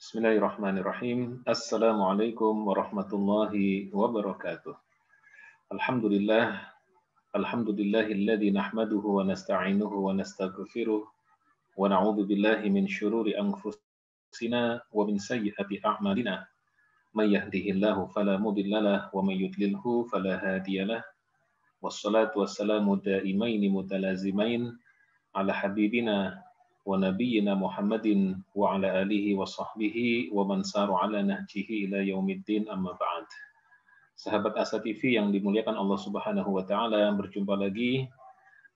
Bismillahirrahmanirrahim. Assalamualaikum warahmatullahi wabarakatuh. Alhamdulillah, alhamdulillahilladzi nahmaduhu wa nasta'inuhu wa nastaghfiruh wa na'udzu billahi min syururi anfusina wa min sayyiati a'malina. May yahdihillahu fala mudhillalah wa may yudlilhu fala hadiyalah. Wassalatu wassalamu daimaini mutalazimain ala habibina wa nabiyyina Muhammadin wa ala alihi wa sahbihi wa man saru ala nahjihi ila yaumiddin amma ba'd. Sahabat Asa TV yang dimuliakan Allah Subhanahu wa taala, berjumpa lagi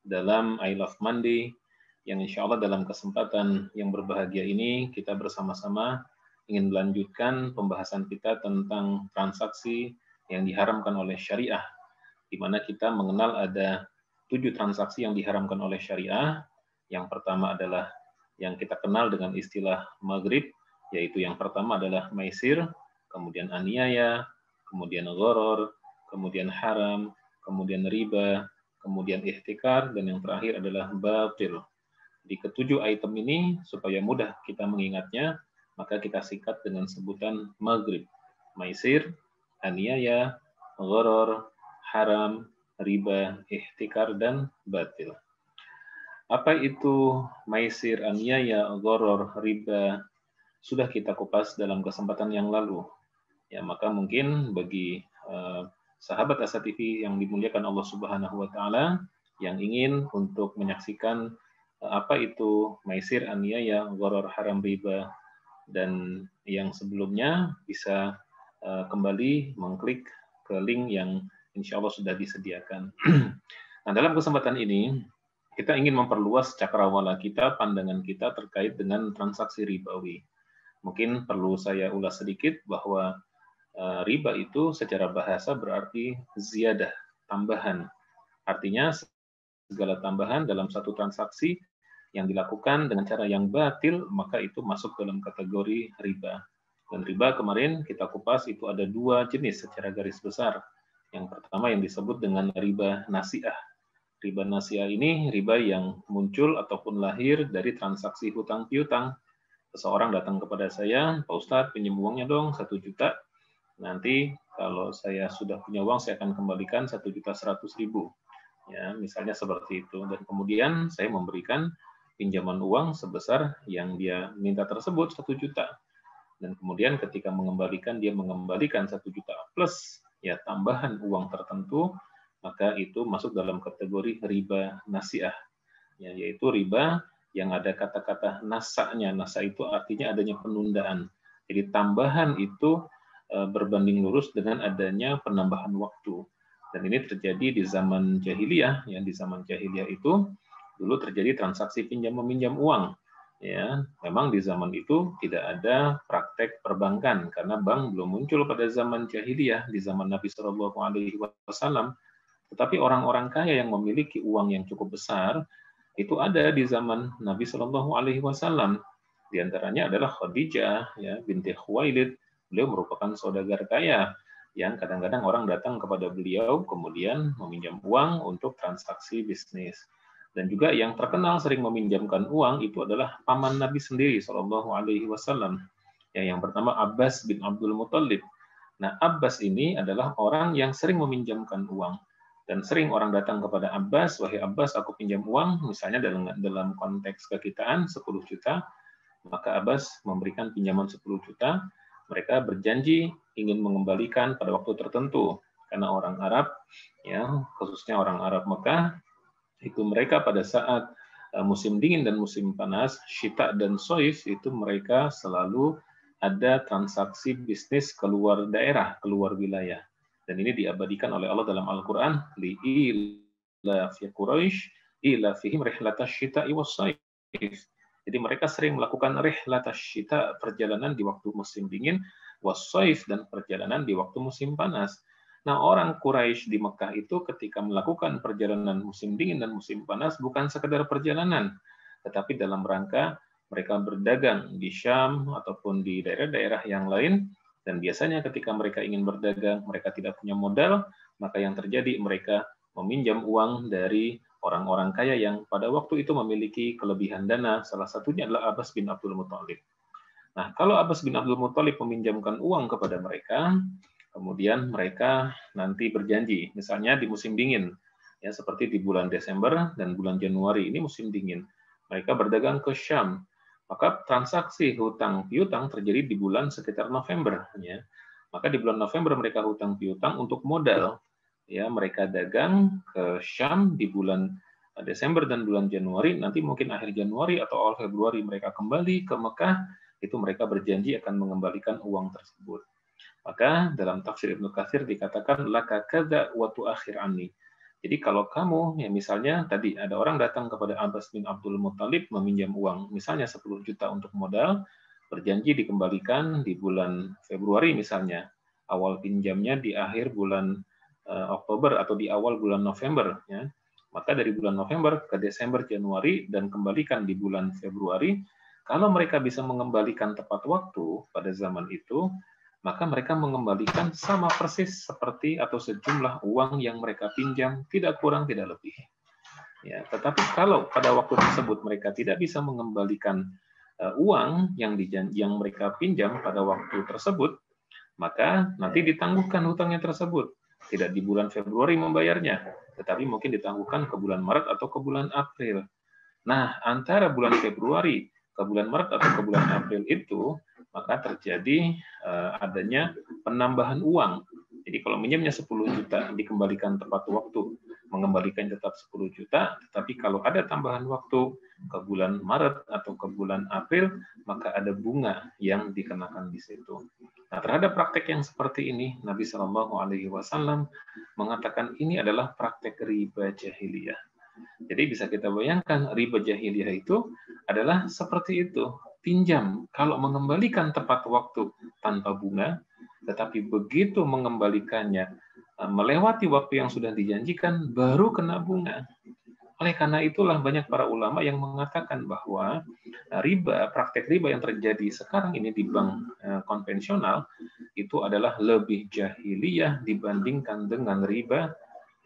dalam I Love Monday yang insya Allah dalam kesempatan yang berbahagia ini kita bersama-sama ingin melanjutkan pembahasan kita tentang transaksi yang diharamkan oleh syariah, di mana kita mengenal ada 7 transaksi yang diharamkan oleh syariah. Yang pertama adalah yang kita kenal dengan istilah maghrib, yaitu yang pertama adalah maisir, kemudian aniaya, kemudian gharar, kemudian haram, kemudian riba, kemudian ihtikar, dan yang terakhir adalah batil. Di ketujuh item ini, supaya mudah kita mengingatnya, maka kita singkat dengan sebutan maghrib, maisir, aniaya, gharar, haram, riba, ihtikar, dan batil. Apa itu maisir, aniaya, gharar, riba? Sudah kita kupas dalam kesempatan yang lalu. Ya, maka mungkin bagi sahabat Asa TV yang dimuliakan Allah Subhanahu wa taala yang ingin untuk menyaksikan apa itu maisir, aniaya, gharar, haram, riba dan yang sebelumnya bisa kembali mengklik ke link yang insya Allah sudah disediakan. Nah, dalam kesempatan ini kita ingin memperluas cakrawala kita, pandangan kita terkait dengan transaksi ribawi. Mungkin perlu saya ulas sedikit bahwa riba itu secara bahasa berarti ziyadah, tambahan. Artinya segala tambahan dalam satu transaksi yang dilakukan dengan cara yang batil, maka itu masuk dalam kategori riba. Dan riba kemarin kita kupas itu ada 2 jenis secara garis besar. Yang pertama yang disebut dengan riba nasi'ah. Riba nasi'ah ini riba yang muncul ataupun lahir dari transaksi hutang piutang. Seseorang datang kepada saya, Pak Ustadz pinjam uangnya dong 1 juta. Nanti kalau saya sudah punya uang saya akan kembalikan 1.100.000. Ya, misalnya seperti itu. Dan kemudian saya memberikan pinjaman uang sebesar yang dia minta tersebut 1 juta. Dan kemudian ketika mengembalikan dia mengembalikan 1 juta plus ya tambahan uang tertentu, maka itu masuk dalam kategori riba nasi'ah, ya, yaitu riba yang ada kata-kata nasa'nya. Nasa' itu artinya adanya penundaan. Jadi tambahan itu berbanding lurus dengan adanya penambahan waktu. Dan ini terjadi di zaman jahiliyah. Ya, di zaman jahiliyah itu dulu terjadi transaksi pinjam meminjam uang. Ya, memang di zaman itu tidak ada praktek perbankan karena bank belum muncul pada zaman jahiliyah, di zaman Nabi Shallallahu Alaihi Wasallam. Tetapi orang-orang kaya yang memiliki uang yang cukup besar itu ada di zaman Nabi Shallallahu Alaihi Wasallam. Di antaranya adalah Khadijah, ya, binti Khuwailid. Beliau merupakan saudagar kaya yang kadang-kadang orang datang kepada beliau kemudian meminjam uang untuk transaksi bisnis. Dan juga yang terkenal sering meminjamkan uang itu adalah paman Nabi sendiri Shallallahu Alaihi Wasallam. Ya, yang pertama Abbas bin Abdul Muthalib. Nah, Abbas ini adalah orang yang sering meminjamkan uang. Dan sering orang datang kepada Abbas, wahai Abbas, aku pinjam uang, misalnya dalam konteks kekitaan 10 juta, maka Abbas memberikan pinjaman 10 juta, mereka berjanji ingin mengembalikan pada waktu tertentu. Karena orang Arab, ya, khususnya orang Arab Mekah, itu mereka pada saat musim dingin dan musim panas, syita dan soif, itu mereka selalu ada transaksi bisnis keluar daerah, keluar wilayah. Dan ini diabadikan oleh Allah dalam Al-Quran, li'ilafi Quraisy ilafihim rihlatash syita'i was-shaif. Jadi mereka sering melakukan rihlatash syita, perjalanan di waktu musim dingin, was-shaif, dan perjalanan di waktu musim panas. Nah, orang Quraisy di Mekah itu ketika melakukan perjalanan musim dingin dan musim panas bukan sekedar perjalanan, tetapi dalam rangka mereka berdagang di Syam ataupun di daerah-daerah yang lain. Dan biasanya ketika mereka ingin berdagang, mereka tidak punya modal, maka yang terjadi mereka meminjam uang dari orang-orang kaya yang pada waktu itu memiliki kelebihan dana, salah satunya adalah Abbas bin Abdul Muthalib. Nah, kalau Abbas bin Abdul Muthalib meminjamkan uang kepada mereka, kemudian mereka nanti berjanji, misalnya di musim dingin, ya seperti di bulan Desember dan bulan Januari ini musim dingin, mereka berdagang ke Syam, maka transaksi hutang piutang terjadi di bulan sekitar November, ya. Maka di bulan November mereka hutang piutang untuk modal, ya mereka dagang ke Syam di bulan Desember dan bulan Januari, nanti mungkin akhir Januari atau awal Februari mereka kembali ke Mekah, itu mereka berjanji akan mengembalikan uang tersebut. Maka dalam tafsir Ibnu Katsir dikatakan laka kadza wa tuakhir anni. Jadi kalau kamu, ya misalnya tadi ada orang datang kepada Abbas bin Abdul Muthalib meminjam uang, misalnya 10 juta untuk modal, berjanji dikembalikan di bulan Februari misalnya, awal pinjamnya di akhir bulan Oktober atau di awal bulan November, ya. Maka dari bulan November ke Desember, Januari, dan kembalikan di bulan Februari, kalau mereka bisa mengembalikan tepat waktu pada zaman itu, maka mereka mengembalikan sama persis seperti atau sejumlah uang yang mereka pinjam, tidak kurang, tidak lebih. Ya, tetapi kalau pada waktu tersebut mereka tidak bisa mengembalikan uang yang mereka pinjam pada waktu tersebut, maka nanti ditangguhkan hutangnya tersebut. Tidak di bulan Februari membayarnya, tetapi mungkin ditangguhkan ke bulan Maret atau ke bulan April. Nah, antara bulan Februari ke bulan Maret atau ke bulan April itu, maka terjadi adanya penambahan uang. Jadi kalau minjamnya 10 juta dikembalikan tepat waktu, mengembalikan tetap 10 juta, tetapi kalau ada tambahan waktu ke bulan Maret atau ke bulan April, maka ada bunga yang dikenakan di situ. Nah, terhadap praktek yang seperti ini, Nabi Shallallahu Alaihi Wasallam mengatakan ini adalah praktek riba jahiliyah. Jadi bisa kita bayangkan riba jahiliyah itu adalah seperti itu. Pinjam, kalau mengembalikan tepat waktu tanpa bunga, tetapi begitu mengembalikannya melewati waktu yang sudah dijanjikan, baru kena bunga. Oleh karena itulah banyak para ulama yang mengatakan bahwa riba, praktek riba yang terjadi sekarang ini di bank konvensional itu adalah lebih jahiliyah dibandingkan dengan riba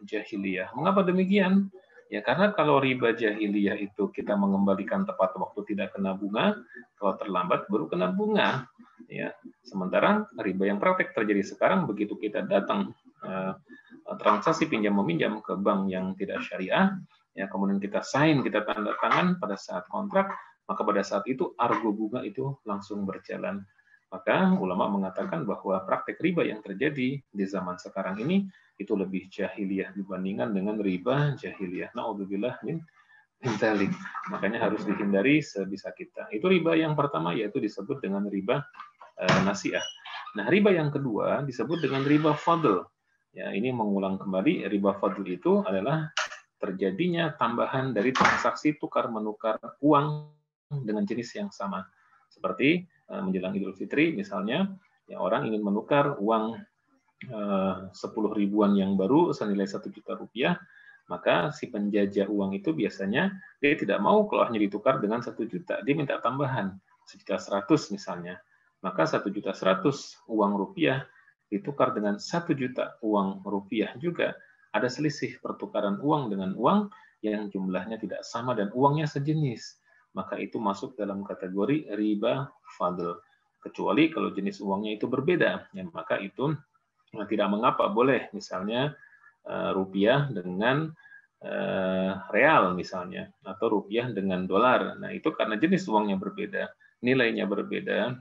jahiliyah. Mengapa demikian? Ya karena kalau riba jahiliyah itu kita mengembalikan tepat waktu tidak kena bunga, kalau terlambat baru kena bunga. Ya, sementara riba yang praktek terjadi sekarang begitu kita datang transaksi pinjam meminjam ke bank yang tidak syariah, ya kemudian kita sign, kita tanda tangan pada saat kontrak, maka pada saat itu argo bunga itu langsung berjalan. Maka ulama mengatakan bahwa praktek riba yang terjadi di zaman sekarang ini itu lebih jahiliyah dibandingkan dengan riba jahiliyah. Na'udzubillah min dzalik. Makanya harus dihindari sebisa kita. Itu riba yang pertama, yaitu disebut dengan riba nasiah. Nah, riba yang kedua disebut dengan riba fadl. Ya, ini mengulang kembali, riba fadl itu adalah terjadinya tambahan dari transaksi tukar menukar uang dengan jenis yang sama. Seperti menjelang Idul Fitri misalnya, ya orang ingin menukar uang 10 ribuan yang baru senilai 1 juta rupiah, maka si penjajah uang itu biasanya dia tidak mau kalau hanya ditukar dengan 1 juta, dia minta tambahan 1.100.000 misalnya. Maka 1.100.000 uang rupiah ditukar dengan 1 juta uang rupiah juga. Ada selisih pertukaran uang dengan uang yang jumlahnya tidak sama dan uangnya sejenis. Maka itu masuk dalam kategori riba fadl. Kecuali kalau jenis uangnya itu berbeda, ya, maka itu tidak mengapa, boleh misalnya rupiah dengan real misalnya, atau rupiah dengan dolar. Nah itu karena jenis uangnya berbeda, nilainya berbeda,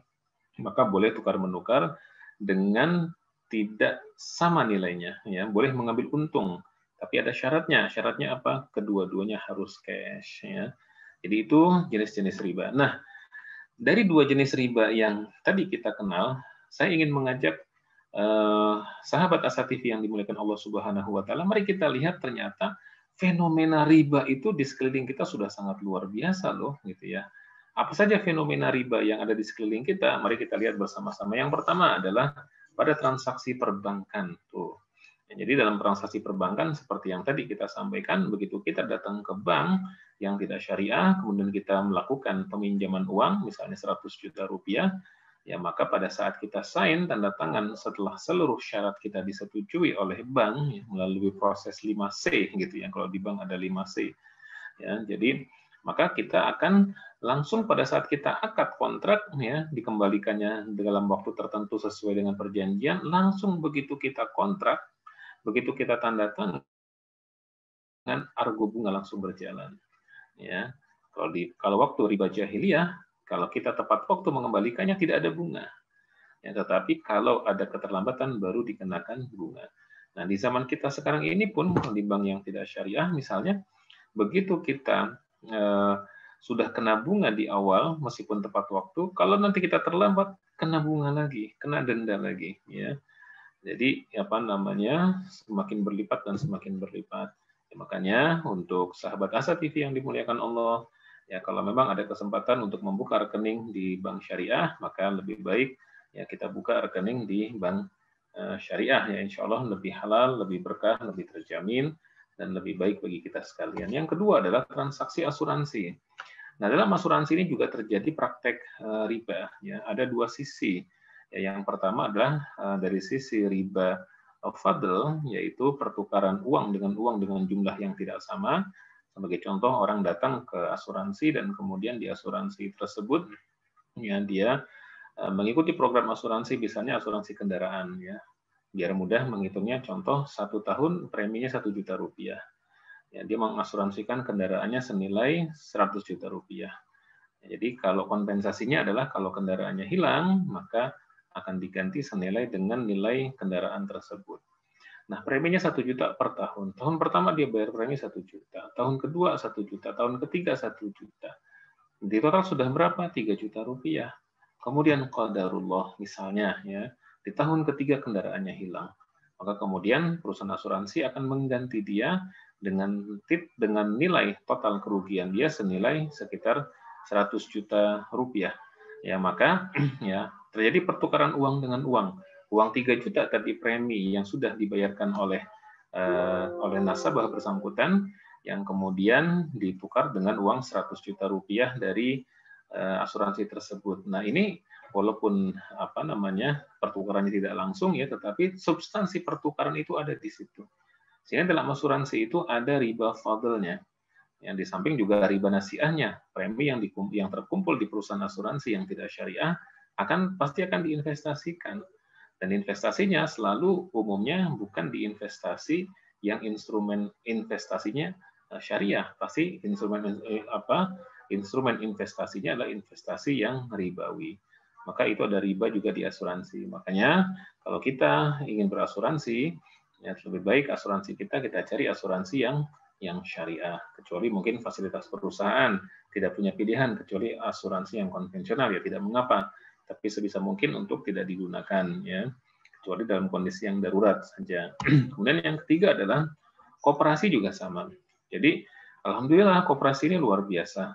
maka boleh tukar menukar dengan tidak sama nilainya. Ya, boleh mengambil untung, tapi ada syaratnya. Syaratnya apa? Kedua-duanya harus cash. Ya. Jadi itu jenis-jenis riba. Nah, dari dua jenis riba yang tadi kita kenal, saya ingin mengajak sahabat Asa TV yang dimuliakan Allah Subhanahu wa taala, mari kita lihat ternyata fenomena riba itu di sekeliling kita sudah sangat luar biasa loh gitu ya. Apa saja fenomena riba yang ada di sekeliling kita? Mari kita lihat bersama-sama. Yang pertama adalah pada transaksi perbankan tuh. Jadi dalam transaksi perbankan seperti yang tadi kita sampaikan, begitu kita datang ke bank yang tidak syariah, kemudian kita melakukan peminjaman uang, misalnya 100 juta rupiah, ya maka pada saat kita sign tanda tangan setelah seluruh syarat kita disetujui oleh bank ya, melalui proses 5C gitu ya, kalau di bank ada 5C ya. Jadi maka kita akan langsung pada saat kita akad kontrak ya dikembalikannya dalam waktu tertentu sesuai dengan perjanjian, langsung begitu kita kontrak, begitu kita tanda tangan, argo bunga langsung berjalan. Ya, kalau waktu riba jahiliyah, kalau kita tepat waktu mengembalikannya tidak ada bunga. Ya, tetapi kalau ada keterlambatan baru dikenakan bunga. Nah, di zaman kita sekarang ini pun di bank yang tidak syariah misalnya, begitu kita sudah kena bunga di awal meskipun tepat waktu, kalau nanti kita terlambat kena bunga lagi, kena denda lagi, ya. Jadi apa namanya semakin berlipat dan semakin berlipat. Ya, makanya untuk sahabat Asa TV yang dimuliakan Allah, ya kalau memang ada kesempatan untuk membuka rekening di bank syariah, maka lebih baik ya kita buka rekening di bank syariah ya, insya Allah lebih halal, lebih berkah, lebih terjamin dan lebih baik bagi kita sekalian. Yang kedua adalah transaksi asuransi. Nah, dalam asuransi ini juga terjadi praktek riba. Ya, ada dua sisi. Ya, yang pertama adalah dari sisi riba fadl, yaitu pertukaran uang dengan jumlah yang tidak sama. Sebagai contoh, orang datang ke asuransi dan kemudian di asuransi tersebut ya dia mengikuti program asuransi, misalnya asuransi kendaraan. Ya, biar mudah menghitungnya, contoh 1 tahun preminya 1 juta rupiah. Ya, dia mengasuransikan kendaraannya senilai 100 juta rupiah. Jadi kalau kompensasinya adalah kalau kendaraannya hilang, maka akan diganti senilai dengan nilai kendaraan tersebut. Nah, preminya 1 juta per tahun. Tahun pertama dia bayar premi 1 juta, tahun kedua 1 juta, tahun ketiga 1 juta. Di total sudah berapa? 3 juta rupiah. Kemudian qadarullah misalnya ya, di tahun ketiga kendaraannya hilang. Maka kemudian perusahaan asuransi akan mengganti dia dengan nilai total kerugian dia senilai sekitar 100 juta rupiah. Ya, maka ya terjadi pertukaran uang dengan uang. Uang 3 juta tadi premi yang sudah dibayarkan oleh nasabah bersangkutan yang kemudian ditukar dengan uang 100 juta rupiah dari asuransi tersebut. Nah, ini walaupun apa namanya pertukarannya tidak langsung ya, tetapi substansi pertukaran itu ada di situ. Sehingga dalam asuransi itu ada riba fadlnya. Yang di samping juga riba nasiahnya, premi yang terkumpul di perusahaan asuransi yang tidak syariah pasti akan diinvestasikan. Dan investasinya selalu umumnya bukan di investasi yang instrumen investasinya syariah, pasti instrumen investasinya adalah investasi yang ribawi. Maka itu ada riba juga di asuransi. Makanya kalau kita ingin berasuransi, ya lebih baik asuransi kita cari asuransi yang syariah. Kecuali mungkin fasilitas perusahaan tidak punya pilihan kecuali asuransi yang konvensional, ya tidak mengapa. Tapi sebisa mungkin untuk tidak digunakan, ya kecuali dalam kondisi yang darurat saja. Kemudian yang ketiga adalah koperasi juga sama. Jadi alhamdulillah koperasi ini luar biasa.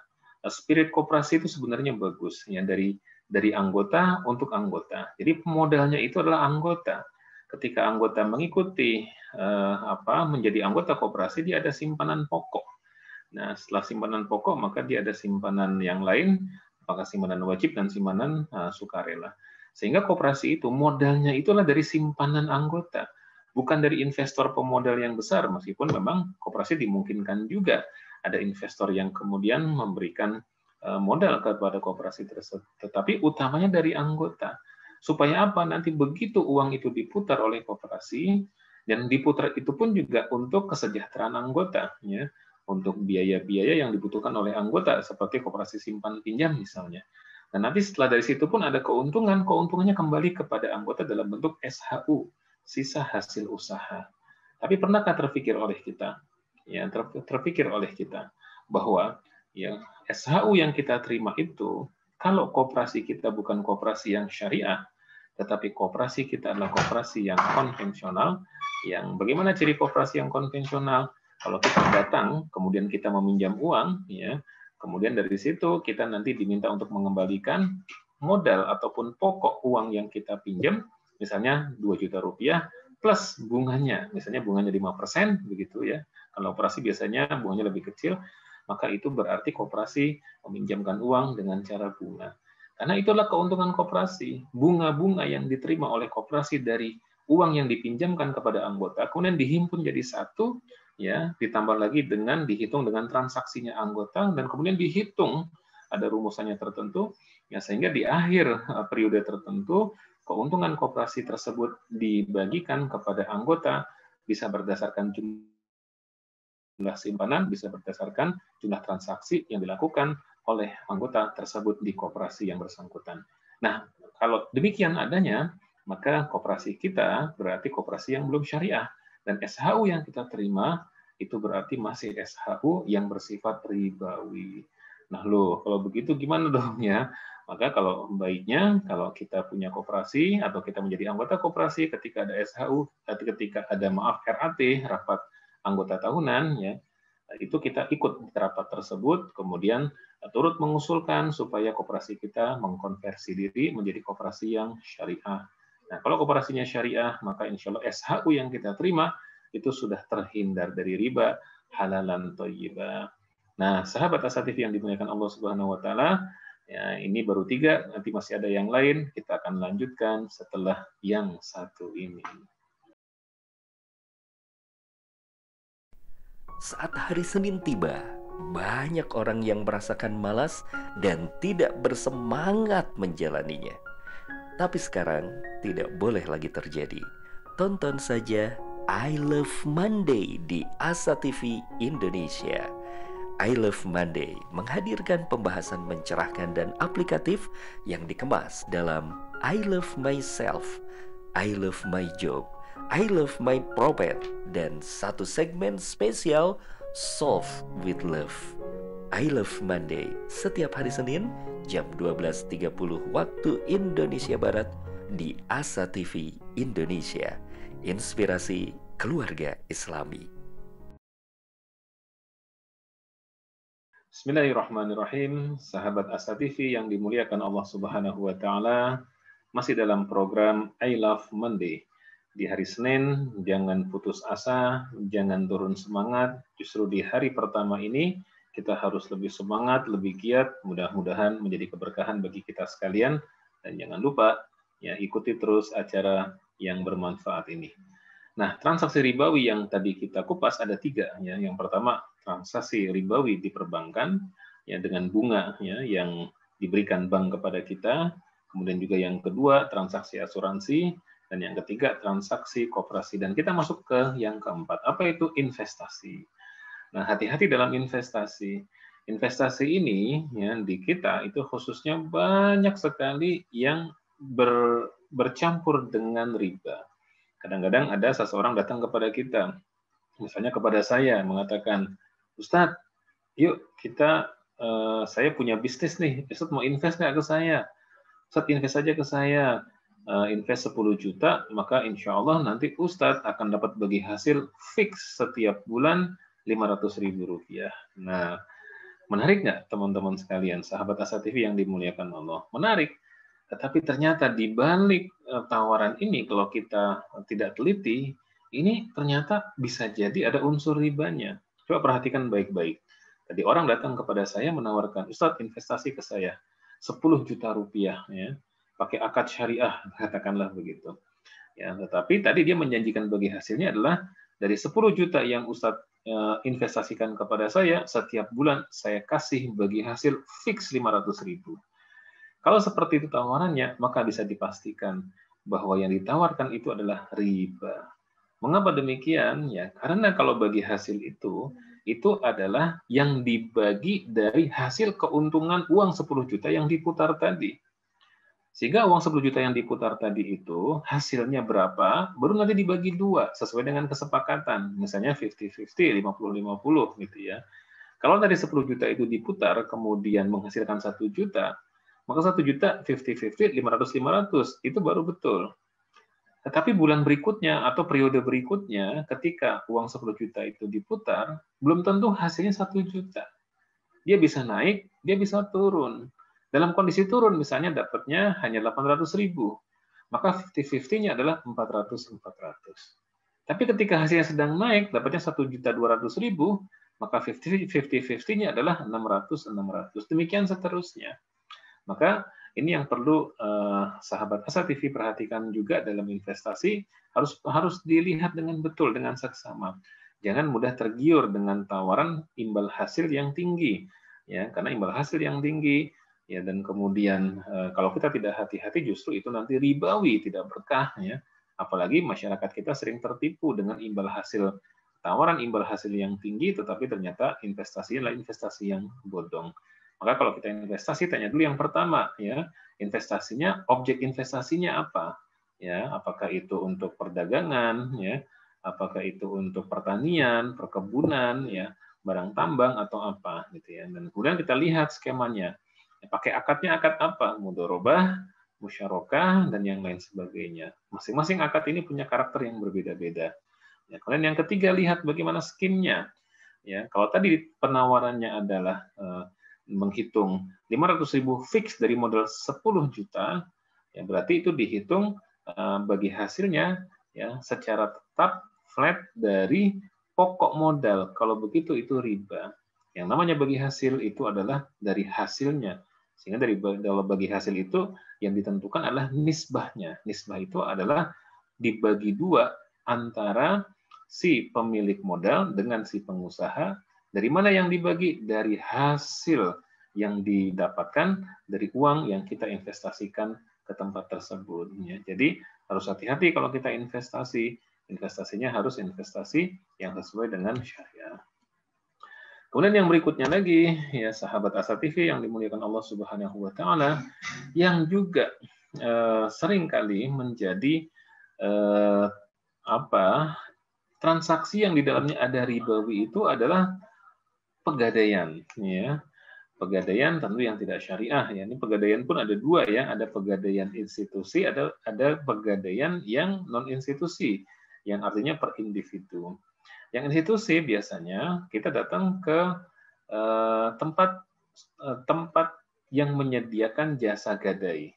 Spirit koperasi itu sebenarnya bagus, ya dari anggota untuk anggota. Jadi pemodalnya itu adalah anggota. Ketika anggota mengikuti menjadi anggota koperasi, dia ada simpanan pokok. Nah, setelah simpanan pokok, maka dia ada simpanan yang lain, apakah simpanan wajib dan simpanan sukarela. Sehingga koperasi itu modalnya itulah dari simpanan anggota, bukan dari investor pemodal yang besar, meskipun memang koperasi dimungkinkan juga ada investor yang kemudian memberikan modal kepada koperasi tersebut. Tetapi utamanya dari anggota. Supaya apa? Nanti begitu uang itu diputar oleh koperasi, dan diputar itu pun juga untuk kesejahteraan anggota, ya, untuk biaya-biaya yang dibutuhkan oleh anggota, seperti koperasi simpan pinjam misalnya. Dan nanti setelah dari situ pun ada keuntungannya kembali kepada anggota dalam bentuk SHU, sisa hasil usaha. Tapi pernahkah terpikir oleh kita, bahwa ya SHU yang kita terima itu, kalau koperasi kita bukan koperasi yang syariah, tetapi koperasi kita adalah koperasi yang konvensional, yang bagaimana ciri koperasi yang konvensional? Kalau kita datang, kemudian kita meminjam uang, ya, kemudian dari situ kita nanti diminta untuk mengembalikan modal ataupun pokok uang yang kita pinjam, misalnya 2 juta rupiah, plus bunganya, misalnya bunganya 5%, begitu ya. Kalau operasi biasanya bunganya lebih kecil, maka itu berarti koperasi meminjamkan uang dengan cara bunga. Karena itulah keuntungan koperasi. Bunga-bunga yang diterima oleh koperasi dari uang yang dipinjamkan kepada anggota, kemudian dihimpun jadi satu, ya, ditambah lagi dengan dihitung dengan transaksinya anggota, dan kemudian dihitung ada rumusannya tertentu, ya, sehingga di akhir periode tertentu keuntungan koperasi tersebut dibagikan kepada anggota, bisa berdasarkan jumlah simpanan, bisa berdasarkan jumlah transaksi yang dilakukan oleh anggota tersebut di koperasi yang bersangkutan. Nah, kalau demikian adanya, maka koperasi kita berarti koperasi yang belum syariah, dan SHU yang kita terima itu berarti masih SHU yang bersifat ribawi. Nah, loh, kalau begitu gimana dong ya? Maka kalau baiknya, kalau kita punya koperasi atau kita menjadi anggota koperasi, ketika ada SHU, ketika ada RAT, rapat anggota tahunan, ya, itu kita ikut rapat tersebut, kemudian turut mengusulkan supaya koperasi kita mengkonversi diri menjadi koperasi yang syariah. Nah, kalau koperasinya syariah, maka insya Allah SHU yang kita terima itu sudah terhindar dari riba, halalan thayyibah. Nah, sahabat Asa TV yang dimuliakan Allah Subhanahu wa taala, ya, ini baru 3, nanti masih ada yang lain, kita akan lanjutkan setelah yang satu ini. Saat hari Senin tiba, banyak orang yang merasakan malas dan tidak bersemangat menjalaninya. Tapi sekarang tidak boleh lagi terjadi. Tonton saja I Love Monday di Asa TV Indonesia. I Love Monday menghadirkan pembahasan mencerahkan dan aplikatif yang dikemas dalam I Love Myself, I Love My Job, I Love My Prophet, dan satu segmen spesial Solve with Love. I Love Monday setiap hari Senin jam 12.30 waktu Indonesia Barat di Asa TV Indonesia. Inspirasi keluarga Islami. Bismillahirrahmanirrahim, sahabat Asa TV yang dimuliakan Allah Subhanahu wa taala, masih dalam program I Love Monday. Di hari Senin, jangan putus asa, jangan turun semangat. Justru di hari pertama ini kita harus lebih semangat, lebih giat. Mudah-mudahan menjadi keberkahan bagi kita sekalian, dan jangan lupa ya, ikuti terus acara yang bermanfaat ini. Nah, transaksi ribawi yang tadi kita kupas ada 3 ya. Yang pertama, transaksi ribawi di perbankan ya, dengan bunga ya yang diberikan bank kepada kita. Kemudian juga yang kedua, transaksi asuransi, dan yang ketiga, transaksi koperasi. Dan kita masuk ke yang keempat, apa itu investasi. Nah, hati-hati dalam investasi. Investasi ini ya di kita itu khususnya banyak sekali yang bercampur dengan riba. Kadang-kadang ada seseorang datang kepada kita, misalnya kepada saya, mengatakan, Ustadz, yuk kita, saya punya bisnis nih, Ustadz mau invest nggak ke saya? Ustadz invest aja ke saya, invest 10 juta, maka insya Allah nanti Ustadz akan dapat bagi hasil fix setiap bulan Rp500.000. Nah, menarik nggak teman-teman sekalian, sahabat Asa TV yang dimuliakan Allah? Menarik. Tetapi ternyata di balik tawaran ini, kalau kita tidak teliti, ini ternyata bisa jadi ada unsur ribanya. Coba perhatikan baik-baik. Tadi orang datang kepada saya menawarkan, Ustadz investasi ke saya 10 juta rupiah, ya, pakai akad syariah, katakanlah begitu. Ya, tetapi tadi dia menjanjikan bagi hasilnya adalah dari 10 juta yang Ustadz investasikan kepada saya, setiap bulan saya kasih bagi hasil fix 500.000. Kalau seperti itu tawarannya, maka bisa dipastikan bahwa yang ditawarkan itu adalah riba. Mengapa demikian? Ya, karena kalau bagi hasil itu adalah yang dibagi dari hasil keuntungan uang 10 juta yang diputar tadi. Sehingga uang 10 juta yang diputar tadi itu, hasilnya berapa, baru nanti dibagi 2, sesuai dengan kesepakatan. Misalnya 50-50, 50-50 gitu ya. Kalau dari 10 juta itu diputar, kemudian menghasilkan 1 juta, maka 1 juta 50-50, 500-500, itu baru betul. Tetapi bulan berikutnya atau periode berikutnya, ketika uang 10 juta itu diputar, belum tentu hasilnya 1 juta. Dia bisa naik, dia bisa turun. Dalam kondisi turun, misalnya dapatnya hanya 800.000, maka 50-50-nya adalah 400-400. Tapi ketika hasilnya sedang naik, dapatnya 1.200.000, maka 50-50-nya adalah 600-600. Demikian seterusnya. Maka ini yang perlu sahabat Asa TV perhatikan juga dalam investasi, harus dilihat dengan betul, dengan seksama. Jangan mudah tergiur dengan tawaran imbal hasil yang tinggi, ya, karena imbal hasil yang tinggi, ya, dan kemudian kalau kita tidak hati-hati justru itu nanti ribawi, tidak berkah, ya. Apalagi masyarakat kita sering tertipu dengan tawaran imbal hasil yang tinggi, tetapi ternyata investasinya adalah investasi yang bodong. Maka kalau kita investasi, tanya dulu yang pertama, ya, investasinya, objek investasinya apa, ya, apakah itu untuk perdagangan, ya, apakah itu untuk pertanian, perkebunan, ya, barang tambang atau apa, gitu ya. Dan kemudian kita lihat skemanya, pakai akadnya akad apa, mudharabah, musyarakah, dan yang lain sebagainya. Masing-masing akad ini punya karakter yang berbeda-beda. Ya, kemudian yang ketiga, lihat bagaimana skimnya. Ya, kalau tadi penawarannya adalah menghitung 500.000 fix dari modal 10 juta, ya berarti itu dihitung bagi hasilnya, ya, secara tetap flat dari pokok modal. Kalau begitu itu riba. Yang namanya bagi hasil itu adalah dari hasilnya. Sehingga dalam bagi hasil itu yang ditentukan adalah nisbahnya. Nisbah itu adalah dibagi dua antara si pemilik modal dengan si pengusaha. Dari mana yang dibagi? Dari hasil yang didapatkan dari uang yang kita investasikan ke tempat tersebut. Ya. Jadi harus hati-hati kalau kita investasi. Investasinya harus investasi yang sesuai dengan syariah. Kemudian yang berikutnya lagi, ya sahabat Asa TV yang dimuliakan Allah Subhanahu wa taala, yang juga seringkali menjadi transaksi yang di dalamnya ada ribawi itu adalah pegadaian, ya. Pegadaian tentu yang tidak syariah, ya. Ini pegadaian pun ada dua, ya. Ada pegadaian institusi, ada pegadaian yang non institusi, yang artinya per individu. Yang institusi biasanya kita datang ke tempat yang menyediakan jasa gadai.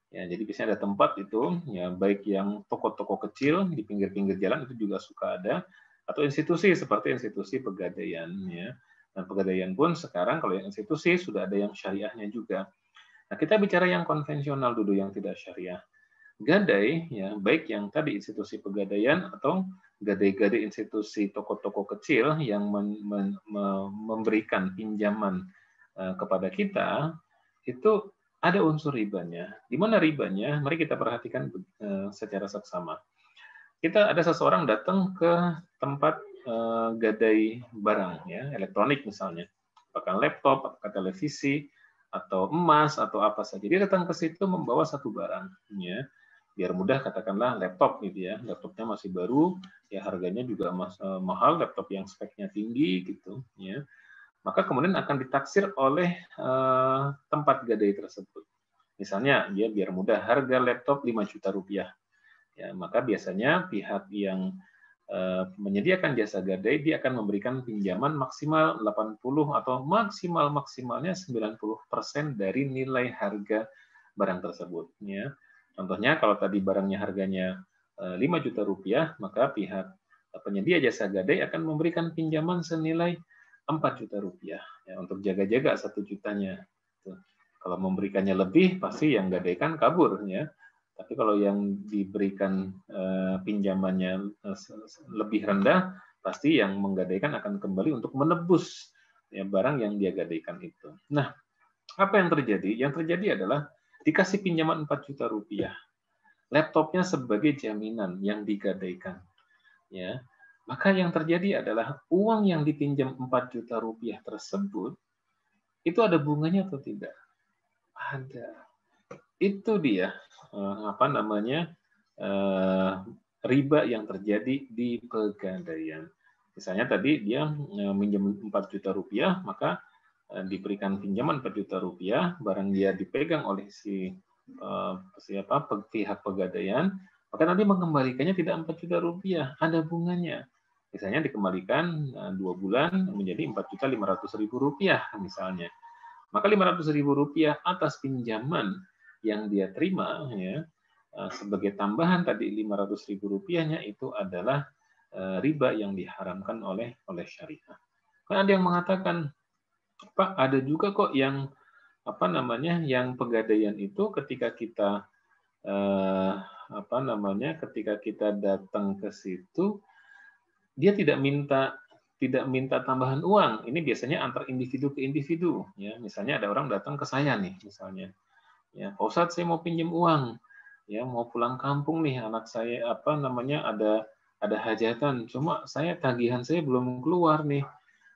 Ya, jadi biasanya ada tempat itu, ya, baik yang toko-toko kecil di pinggir-pinggir jalan itu juga suka ada, atau institusi seperti institusi pegadaian, ya. Dan pegadaian pun sekarang kalau yang institusi sudah ada yang syariahnya juga. Nah, kita bicara yang konvensional dulu, yang tidak syariah. Gadai, ya, baik yang tadi institusi pegadaian atau gadai-gadai institusi toko-toko kecil yang memberikan pinjaman kepada kita, itu ada unsur ribanya. Di mana ribanya? Mari kita perhatikan secara seksama. Kita ada seseorang datang ke tempat gadai barang, ya, elektronik misalnya, apakah laptop, apakah televisi, atau emas, atau apa saja. Dia datang ke situ membawa satu barang, ya. Biar mudah katakanlah laptop gitu, ya. Laptopnya masih baru, ya harganya juga mahal, laptop yang speknya tinggi gitu, ya. Maka kemudian akan ditaksir oleh tempat gadai tersebut. Misalnya, dia biar mudah harga laptop 5 juta rupiah. Ya, maka biasanya pihak yang menyediakan jasa gadai, dia akan memberikan pinjaman maksimal 80 atau maksimalnya 90% dari nilai harga barang tersebut. Ya. Contohnya, kalau tadi barangnya harganya 5 juta rupiah, maka pihak penyedia jasa gadai akan memberikan pinjaman senilai 4 juta rupiah, ya, untuk jaga-jaga 1 jutanya. Kalau memberikannya lebih, pasti yang gadaikan kabur, ya. Tapi kalau yang diberikan pinjamannya lebih rendah, pasti yang menggadaikan akan kembali untuk menebus, ya, barang yang dia gadaikan itu. Nah, apa yang terjadi? Yang terjadi adalah dikasih pinjaman 4 juta rupiah. Laptopnya sebagai jaminan yang digadaikan, ya. Maka yang terjadi adalah uang yang dipinjam 4 juta rupiah tersebut, itu ada bunganya atau tidak? Ada. Itu dia riba yang terjadi di pegadaian. Misalnya tadi dia minjem 4 juta rupiah, maka diberikan pinjaman 4 juta rupiah, barang dia dipegang oleh pihak pegadaian, maka nanti mengembalikannya tidak 4 juta rupiah, ada bunganya. Misalnya dikembalikan 2 bulan menjadi 4.500.000 rupiah misalnya. Maka 500.000 rupiah atas pinjaman yang dia terima, ya, sebagai tambahan tadi 500.000 rupiahnya itu adalah riba yang diharamkan oleh syariah. Kan ada yang mengatakan, Pak, ada juga kok yang yang pegadaian itu ketika kita ketika kita datang ke situ dia tidak minta tambahan uang. Ini biasanya antar individu ke individu. Ya, misalnya ada orang datang ke saya nih, misalnya, ya, Pak Ustadz, saya mau pinjam uang, ya, mau pulang kampung nih, anak saya ada hajatan, cuma tagihan saya belum keluar nih,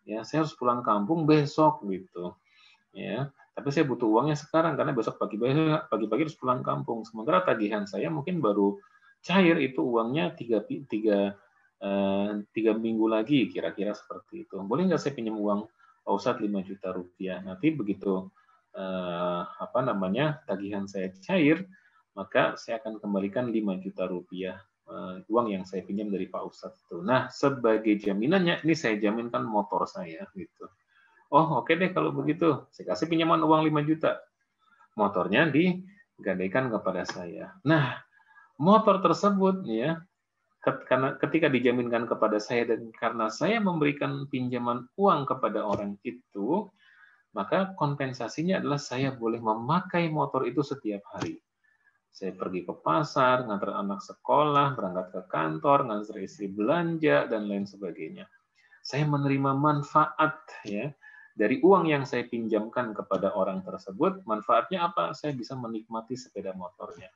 ya, saya harus pulang kampung besok gitu, ya. Tapi saya butuh uangnya sekarang karena besok pagi-pagi harus pulang kampung. Sementara tagihan saya mungkin baru cair itu uangnya tiga minggu lagi, kira-kira seperti itu. Boleh nggak saya pinjam uang Pak Ustadz 5 juta rupiah? Nanti begitu tagihan saya cair, maka saya akan kembalikan 5 juta rupiah uang yang saya pinjam dari Pak Ustadz itu. Nah, sebagai jaminannya, ini saya jaminkan motor saya gitu. Oh, oke deh kalau begitu. Saya kasih pinjaman uang 5 juta. Motornya digadaikan kepada saya. Nah, motor tersebut ya, karena ketika dijaminkan kepada saya dan karena saya memberikan pinjaman uang kepada orang itu, maka kompensasinya adalah saya boleh memakai motor itu setiap hari. Saya pergi ke pasar, ngantar anak sekolah, berangkat ke kantor, ngantar istri belanja, dan lain sebagainya. Saya menerima manfaat ya dari uang yang saya pinjamkan kepada orang tersebut. Manfaatnya apa? Saya bisa menikmati sepeda motornya.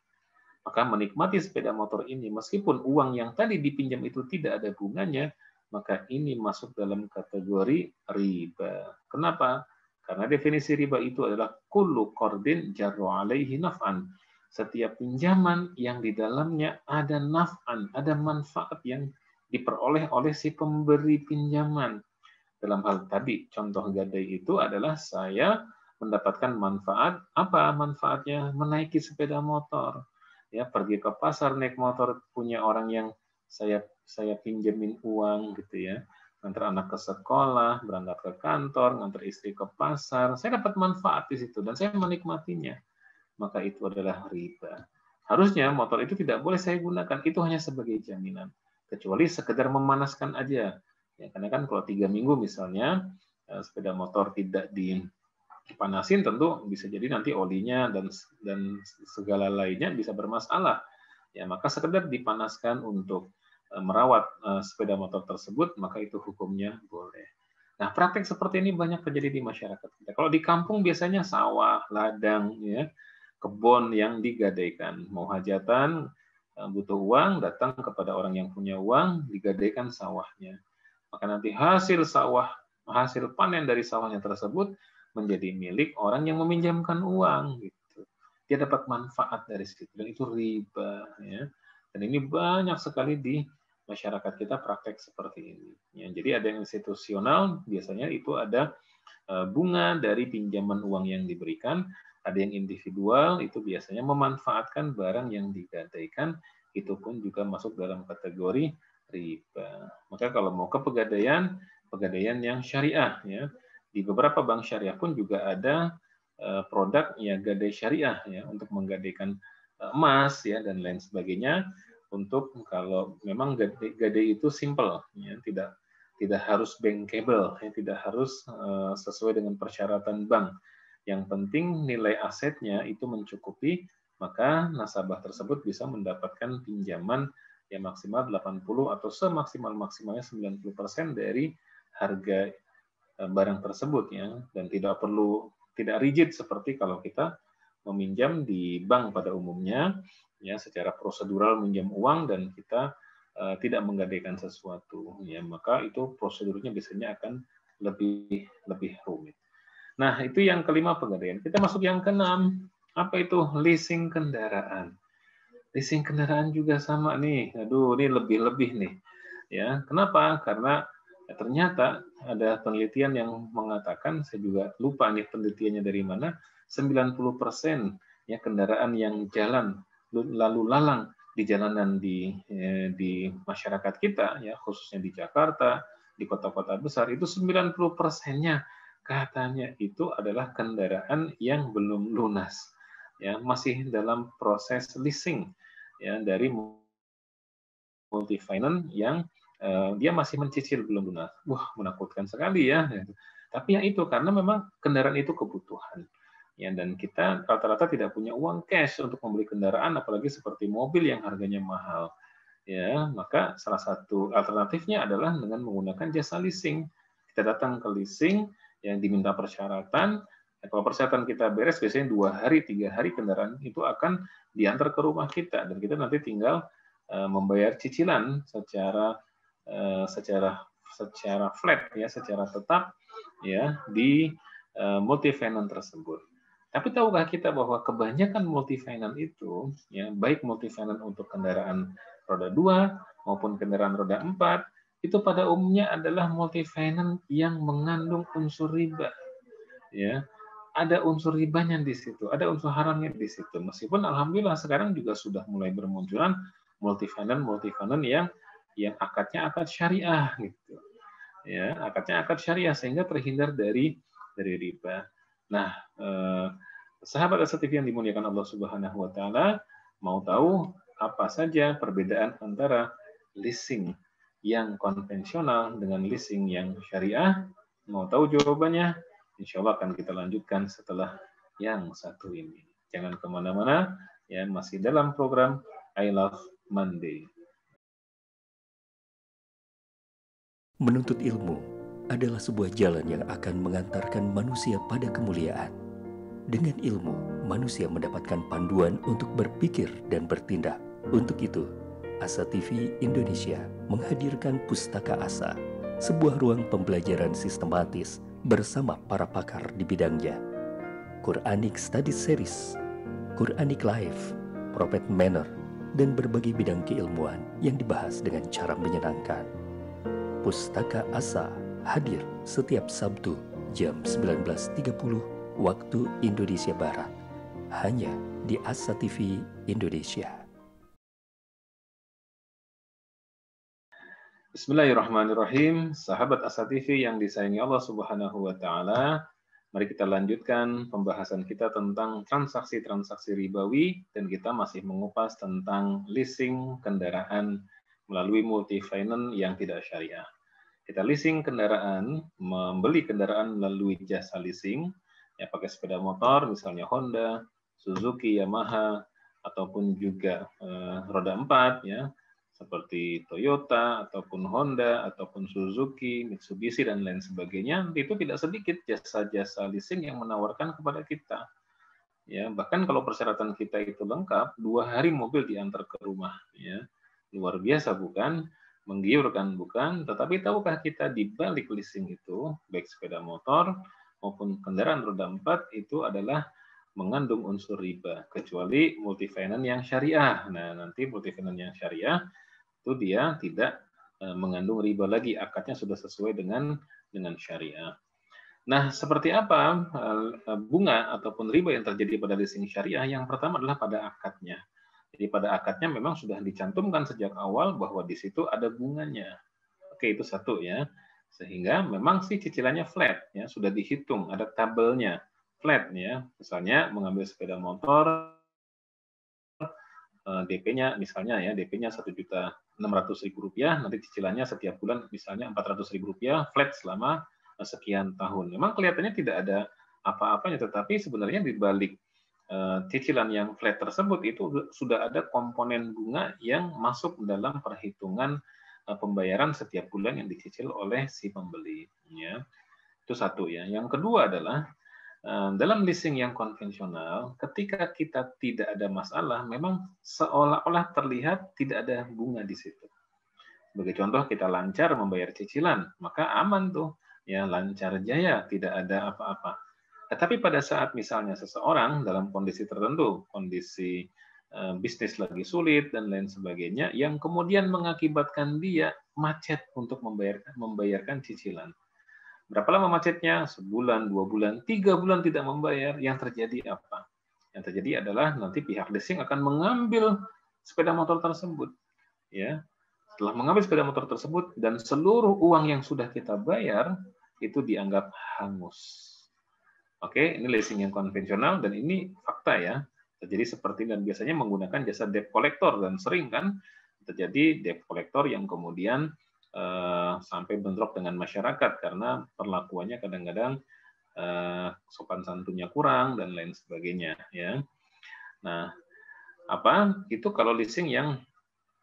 Maka menikmati sepeda motor ini, meskipun uang yang tadi dipinjam itu tidak ada bunganya, maka ini masuk dalam kategori riba. Kenapa? Karena definisi riba itu adalah kullu qardin jarru alaihi naf'an. Setiap pinjaman yang di dalamnya ada naf'an, ada manfaat yang diperoleh oleh si pemberi pinjaman. Dalam hal tadi, contoh gadai itu adalah saya mendapatkan manfaat. Apa manfaatnya? Menaiki sepeda motor. Ya, pergi ke pasar naik motor, punya orang yang saya pinjemin uang gitu ya. Ngantar anak ke sekolah, berangkat ke kantor, ngantar istri ke pasar. Saya dapat manfaat di situ dan saya menikmatinya. Maka itu adalah riba. Harusnya motor itu tidak boleh saya gunakan. Itu hanya sebagai jaminan. Kecuali sekedar memanaskan aja. Ya, karena kan kalau 3 minggu misalnya sepeda motor tidak dipanasin, tentu bisa jadi nanti olinya dan segala lainnya bisa bermasalah. Ya, maka sekedar dipanaskan untuk merawat sepeda motor tersebut, maka itu hukumnya boleh. Nah, praktek seperti ini banyak terjadi di masyarakat kita. Kalau di kampung biasanya sawah, ladang, ya, kebun yang digadaikan. Mau hajatan, butuh uang, datang kepada orang yang punya uang, digadaikan sawahnya. Maka nanti hasil panen dari sawahnya tersebut menjadi milik orang yang meminjamkan uang gitu. Dia dapat manfaat dari situ dan itu riba ya. Dan ini banyak sekali di masyarakat kita praktek seperti ini. Ya, jadi ada yang institusional, biasanya itu ada bunga dari pinjaman uang yang diberikan, ada yang individual, itu biasanya memanfaatkan barang yang digadaikan, itu pun juga masuk dalam kategori riba. Maka kalau mau ke pegadaian yang syariah ya. Di beberapa bank syariah pun juga ada produk ya gadai syariah ya untuk menggadaikan emas ya dan lain sebagainya untuk kalau memang gadai itu simple ya tidak harus bankable ya tidak harus sesuai dengan persyaratan bank. Yang penting nilai asetnya itu mencukupi, maka nasabah tersebut bisa mendapatkan pinjaman yang maksimal 80 atau semaksimal-maksimalnya 90% dari harga barang tersebut ya, dan tidak rigid seperti kalau kita meminjam di bank pada umumnya ya, secara prosedural minjam uang dan kita tidak menggadaikan sesuatu ya, maka itu prosedurnya biasanya akan lebih rumit. Nah, itu yang kelima pegadaian. Kita masuk yang keenam. Apa itu? Leasing kendaraan. Leasing kendaraan juga sama nih. Aduh, ini lebih-lebih nih. Ya, kenapa? Karena ternyata ada penelitian yang mengatakan, saya juga lupa nih penelitiannya dari mana, 90% ya kendaraan yang jalan lalu lalang di jalanan di masyarakat kita ya, khususnya di Jakarta, di kota-kota besar itu 90%-nya katanya itu adalah kendaraan yang belum lunas. Ya, masih dalam proses leasing ya dari multi finance yang dia masih mencicil belum lunas. Wah, menakutkan sekali ya. Tapi ya itu karena memang kendaraan itu kebutuhan. Ya, dan kita rata-rata tidak punya uang cash untuk membeli kendaraan, apalagi seperti mobil yang harganya mahal. ya, maka salah satu alternatifnya adalah dengan menggunakan jasa leasing. Kita datang ke leasing yang diminta persyaratan. Kalau persyaratan kita beres, biasanya 2 hari, 3 hari kendaraan itu akan diantar ke rumah kita dan kita nanti tinggal membayar cicilan secara flat ya, secara tetap ya di multi finance tersebut. Tapi tahukah kita bahwa kebanyakan multi finance itu ya, baik multi finance untuk kendaraan roda 2 maupun kendaraan roda 4 itu pada umumnya adalah multi finance yang mengandung unsur riba. Ya, ada unsur ribanya di situ, ada unsur haramnya di situ. Meskipun alhamdulillah sekarang juga sudah mulai bermunculan multi finance yang akadnya akad syariah gitu. Ya, akadnya akad syariah sehingga terhindar dari riba. Nah, sahabat Asa TV yang dimuliakan Allah Subhanahu wa taala, mau tahu apa saja perbedaan antara leasing yang konvensional dengan leasing yang syariah? Mau tahu jawabannya? Insya Allah akan kita lanjutkan setelah yang satu ini. Jangan kemana-mana, ya, masih dalam program I Love Monday. Menuntut ilmu adalah sebuah jalan yang akan mengantarkan manusia pada kemuliaan. Dengan ilmu, manusia mendapatkan panduan untuk berpikir dan bertindak. Untuk itu, Asa TV Indonesia menghadirkan Pustaka Asa, sebuah ruang pembelajaran sistematis bersama para pakar di bidangnya. Quranic Study Series, Quranic Life, Prophet Manner, dan berbagai bidang keilmuan yang dibahas dengan cara menyenangkan. Pustaka Asa hadir setiap Sabtu jam 19.30 waktu Indonesia Barat, hanya di Asa TV Indonesia. Bismillahirrahmanirrahim. Sahabat Asa TV yang disayangi Allah Subhanahu wa taala, mari kita lanjutkan pembahasan kita tentang transaksi-transaksi ribawi dan kita masih mengupas tentang leasing kendaraan melalui multi finance yang tidak syariah. Kita leasing kendaraan, membeli kendaraan melalui jasa leasing, ya pakai sepeda motor misalnya Honda, Suzuki, Yamaha, ataupun juga roda 4 ya, seperti Toyota, ataupun Honda, ataupun Suzuki, Mitsubishi, dan lain sebagainya, itu tidak sedikit jasa-jasa leasing yang menawarkan kepada kita. Ya, bahkan kalau persyaratan kita itu lengkap, 2 hari mobil diantar ke rumah. Ya, luar biasa bukan? Menggiurkan bukan? Tetapi tahukah kita di balik leasing itu, baik sepeda motor maupun kendaraan roda 4 itu adalah mengandung unsur riba, kecuali multi finance yang syariah. Nah, nanti multi finance yang syariah itu dia tidak mengandung riba lagi, akadnya sudah sesuai dengan syariah. Nah, seperti apa bunga ataupun riba yang terjadi pada leasing syariah? Yang pertama adalah pada akadnya. Jadi pada akadnya memang sudah dicantumkan sejak awal bahwa di situ ada bunganya. Oke, itu satu ya. Sehingga memang sih cicilannya flat ya, sudah dihitung, ada tabelnya flat ya. Misalnya mengambil sepeda motor DP-nya misalnya ya, DP-nya Rp1.600.000, nanti cicilannya setiap bulan misalnya Rp400.000 flat selama sekian tahun. Memang kelihatannya tidak ada apa-apanya, tetapi sebenarnya di balik cicilan yang flat tersebut itu sudah ada komponen bunga yang masuk dalam perhitungan pembayaran setiap bulan yang dicicil oleh si pembeli. Ya. Itu satu ya. Yang kedua adalah dalam leasing yang konvensional, ketika kita tidak ada masalah, memang seolah-olah terlihat tidak ada bunga di situ. Sebagai contoh, kita lancar membayar cicilan, maka aman tuh, ya lancar jaya, tidak ada apa-apa. Tetapi pada saat misalnya seseorang dalam kondisi tertentu, kondisi bisnis lagi sulit dan lain sebagainya, yang kemudian mengakibatkan dia macet untuk membayarkan cicilan. Berapa lama macetnya? Sebulan, 2 bulan, 3 bulan tidak membayar. Yang terjadi apa? Yang terjadi adalah nanti pihak leasing akan mengambil sepeda motor tersebut. Ya, setelah mengambil sepeda motor tersebut dan seluruh uang yang sudah kita bayar itu dianggap hangus. Oke, ini leasing yang konvensional dan ini fakta ya. Terjadi seperti dan biasanya menggunakan jasa debt collector dan sering kan terjadi debt collector yang kemudian sampai bentrok dengan masyarakat karena perlakuannya kadang-kadang sopan santunnya kurang dan lain sebagainya ya. Nah, apa itu kalau leasing yang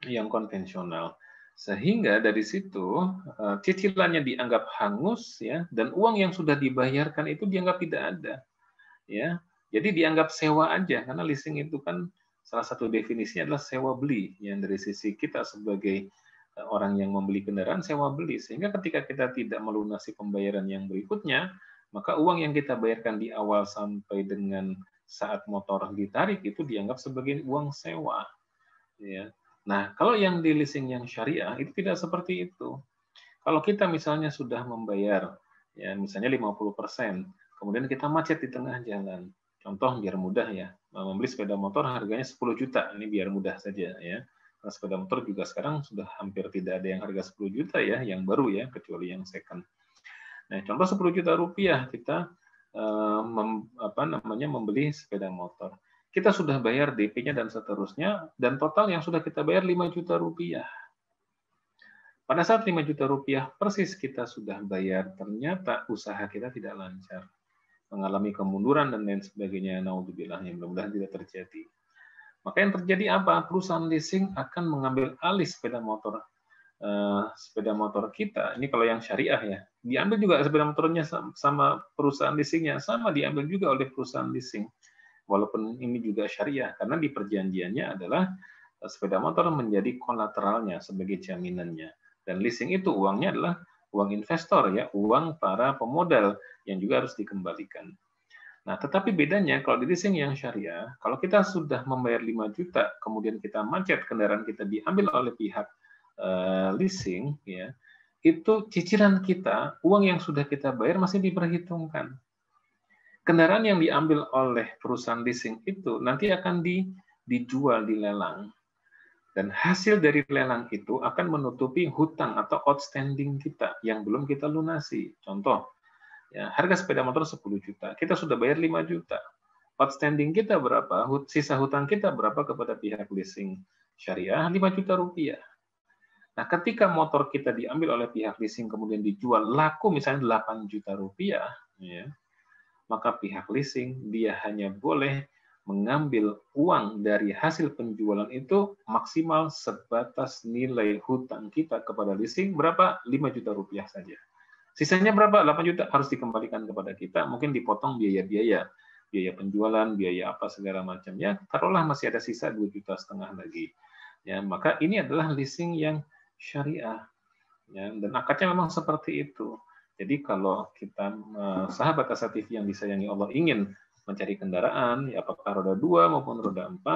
yang konvensional. Sehingga dari situ cicilannya dianggap hangus ya, dan uang yang sudah dibayarkan itu dianggap tidak ada ya. Jadi dianggap sewa aja, karena leasing itu kan salah satu definisinya adalah sewa beli, yang dari sisi kita sebagai orang yang membeli kendaraan sewa beli, sehingga ketika kita tidak melunasi pembayaran yang berikutnya, maka uang yang kita bayarkan di awal sampai dengan saat motor ditarik itu dianggap sebagai uang sewa ya. Nah, kalau yang di leasing yang syariah itu tidak seperti itu. Kalau kita misalnya sudah membayar ya misalnya 50%, kemudian kita macet di tengah jalan. Contoh biar mudah ya, membeli sepeda motor harganya 10 juta, ini biar mudah saja ya. Karena sepeda motor juga sekarang sudah hampir tidak ada yang harga 10 juta ya, yang baru ya, kecuali yang second. Nah, contoh 10 juta rupiah kita membeli sepeda motor. Kita sudah bayar DP-nya dan seterusnya, dan total yang sudah kita bayar 5 juta rupiah. Pada saat 5 juta rupiah persis kita sudah bayar, ternyata usaha kita tidak lancar, mengalami kemunduran dan lain sebagainya. Naudzubillah, yang mudah-mudahan tidak terjadi. Maka yang terjadi apa? Perusahaan leasing akan mengambil alih sepeda motor kita. Ini kalau yang syariah ya, diambil juga sepeda motornya sama perusahaan leasingnya, sama diambil juga oleh perusahaan leasing. Walaupun ini juga syariah, karena di perjanjiannya adalah sepeda motor menjadi kolateralnya sebagai jaminannya. Dan leasing itu uangnya adalah uang investor ya, uang para pemodal yang juga harus dikembalikan. Nah, tetapi bedanya kalau di leasing yang syariah, kalau kita sudah membayar 5 juta, kemudian kita macet, kendaraan kita diambil oleh pihak leasing ya, itu cicilan kita, uang yang sudah kita bayar masih diperhitungkan. Kendaraan yang diambil oleh perusahaan leasing itu nanti akan dijual di lelang. Dan hasil dari lelang itu akan menutupi hutang atau outstanding kita yang belum kita lunasi. Contoh, ya, harga sepeda motor 10 juta, kita sudah bayar 5 juta. Outstanding kita berapa? Sisa hutang kita berapa kepada pihak leasing syariah? 5 juta rupiah. Nah, ketika motor kita diambil oleh pihak leasing kemudian dijual laku misalnya 8 juta rupiah, ya, maka pihak leasing dia hanya boleh mengambil uang dari hasil penjualan itu maksimal sebatas nilai hutang kita kepada leasing berapa? 5 juta rupiah saja. Sisanya berapa? 8 juta harus dikembalikan kepada kita, mungkin dipotong biaya-biaya, biaya penjualan, biaya apa segala macamnya. Taruhlah masih ada sisa 2,5 juta lagi. Ya, maka ini adalah leasing yang syariah. Ya, dan akadnya memang seperti itu. Jadi kalau kita sahabat Asa TV yang disayangi Allah ingin mencari kendaraan, ya apakah roda 2 maupun roda 4,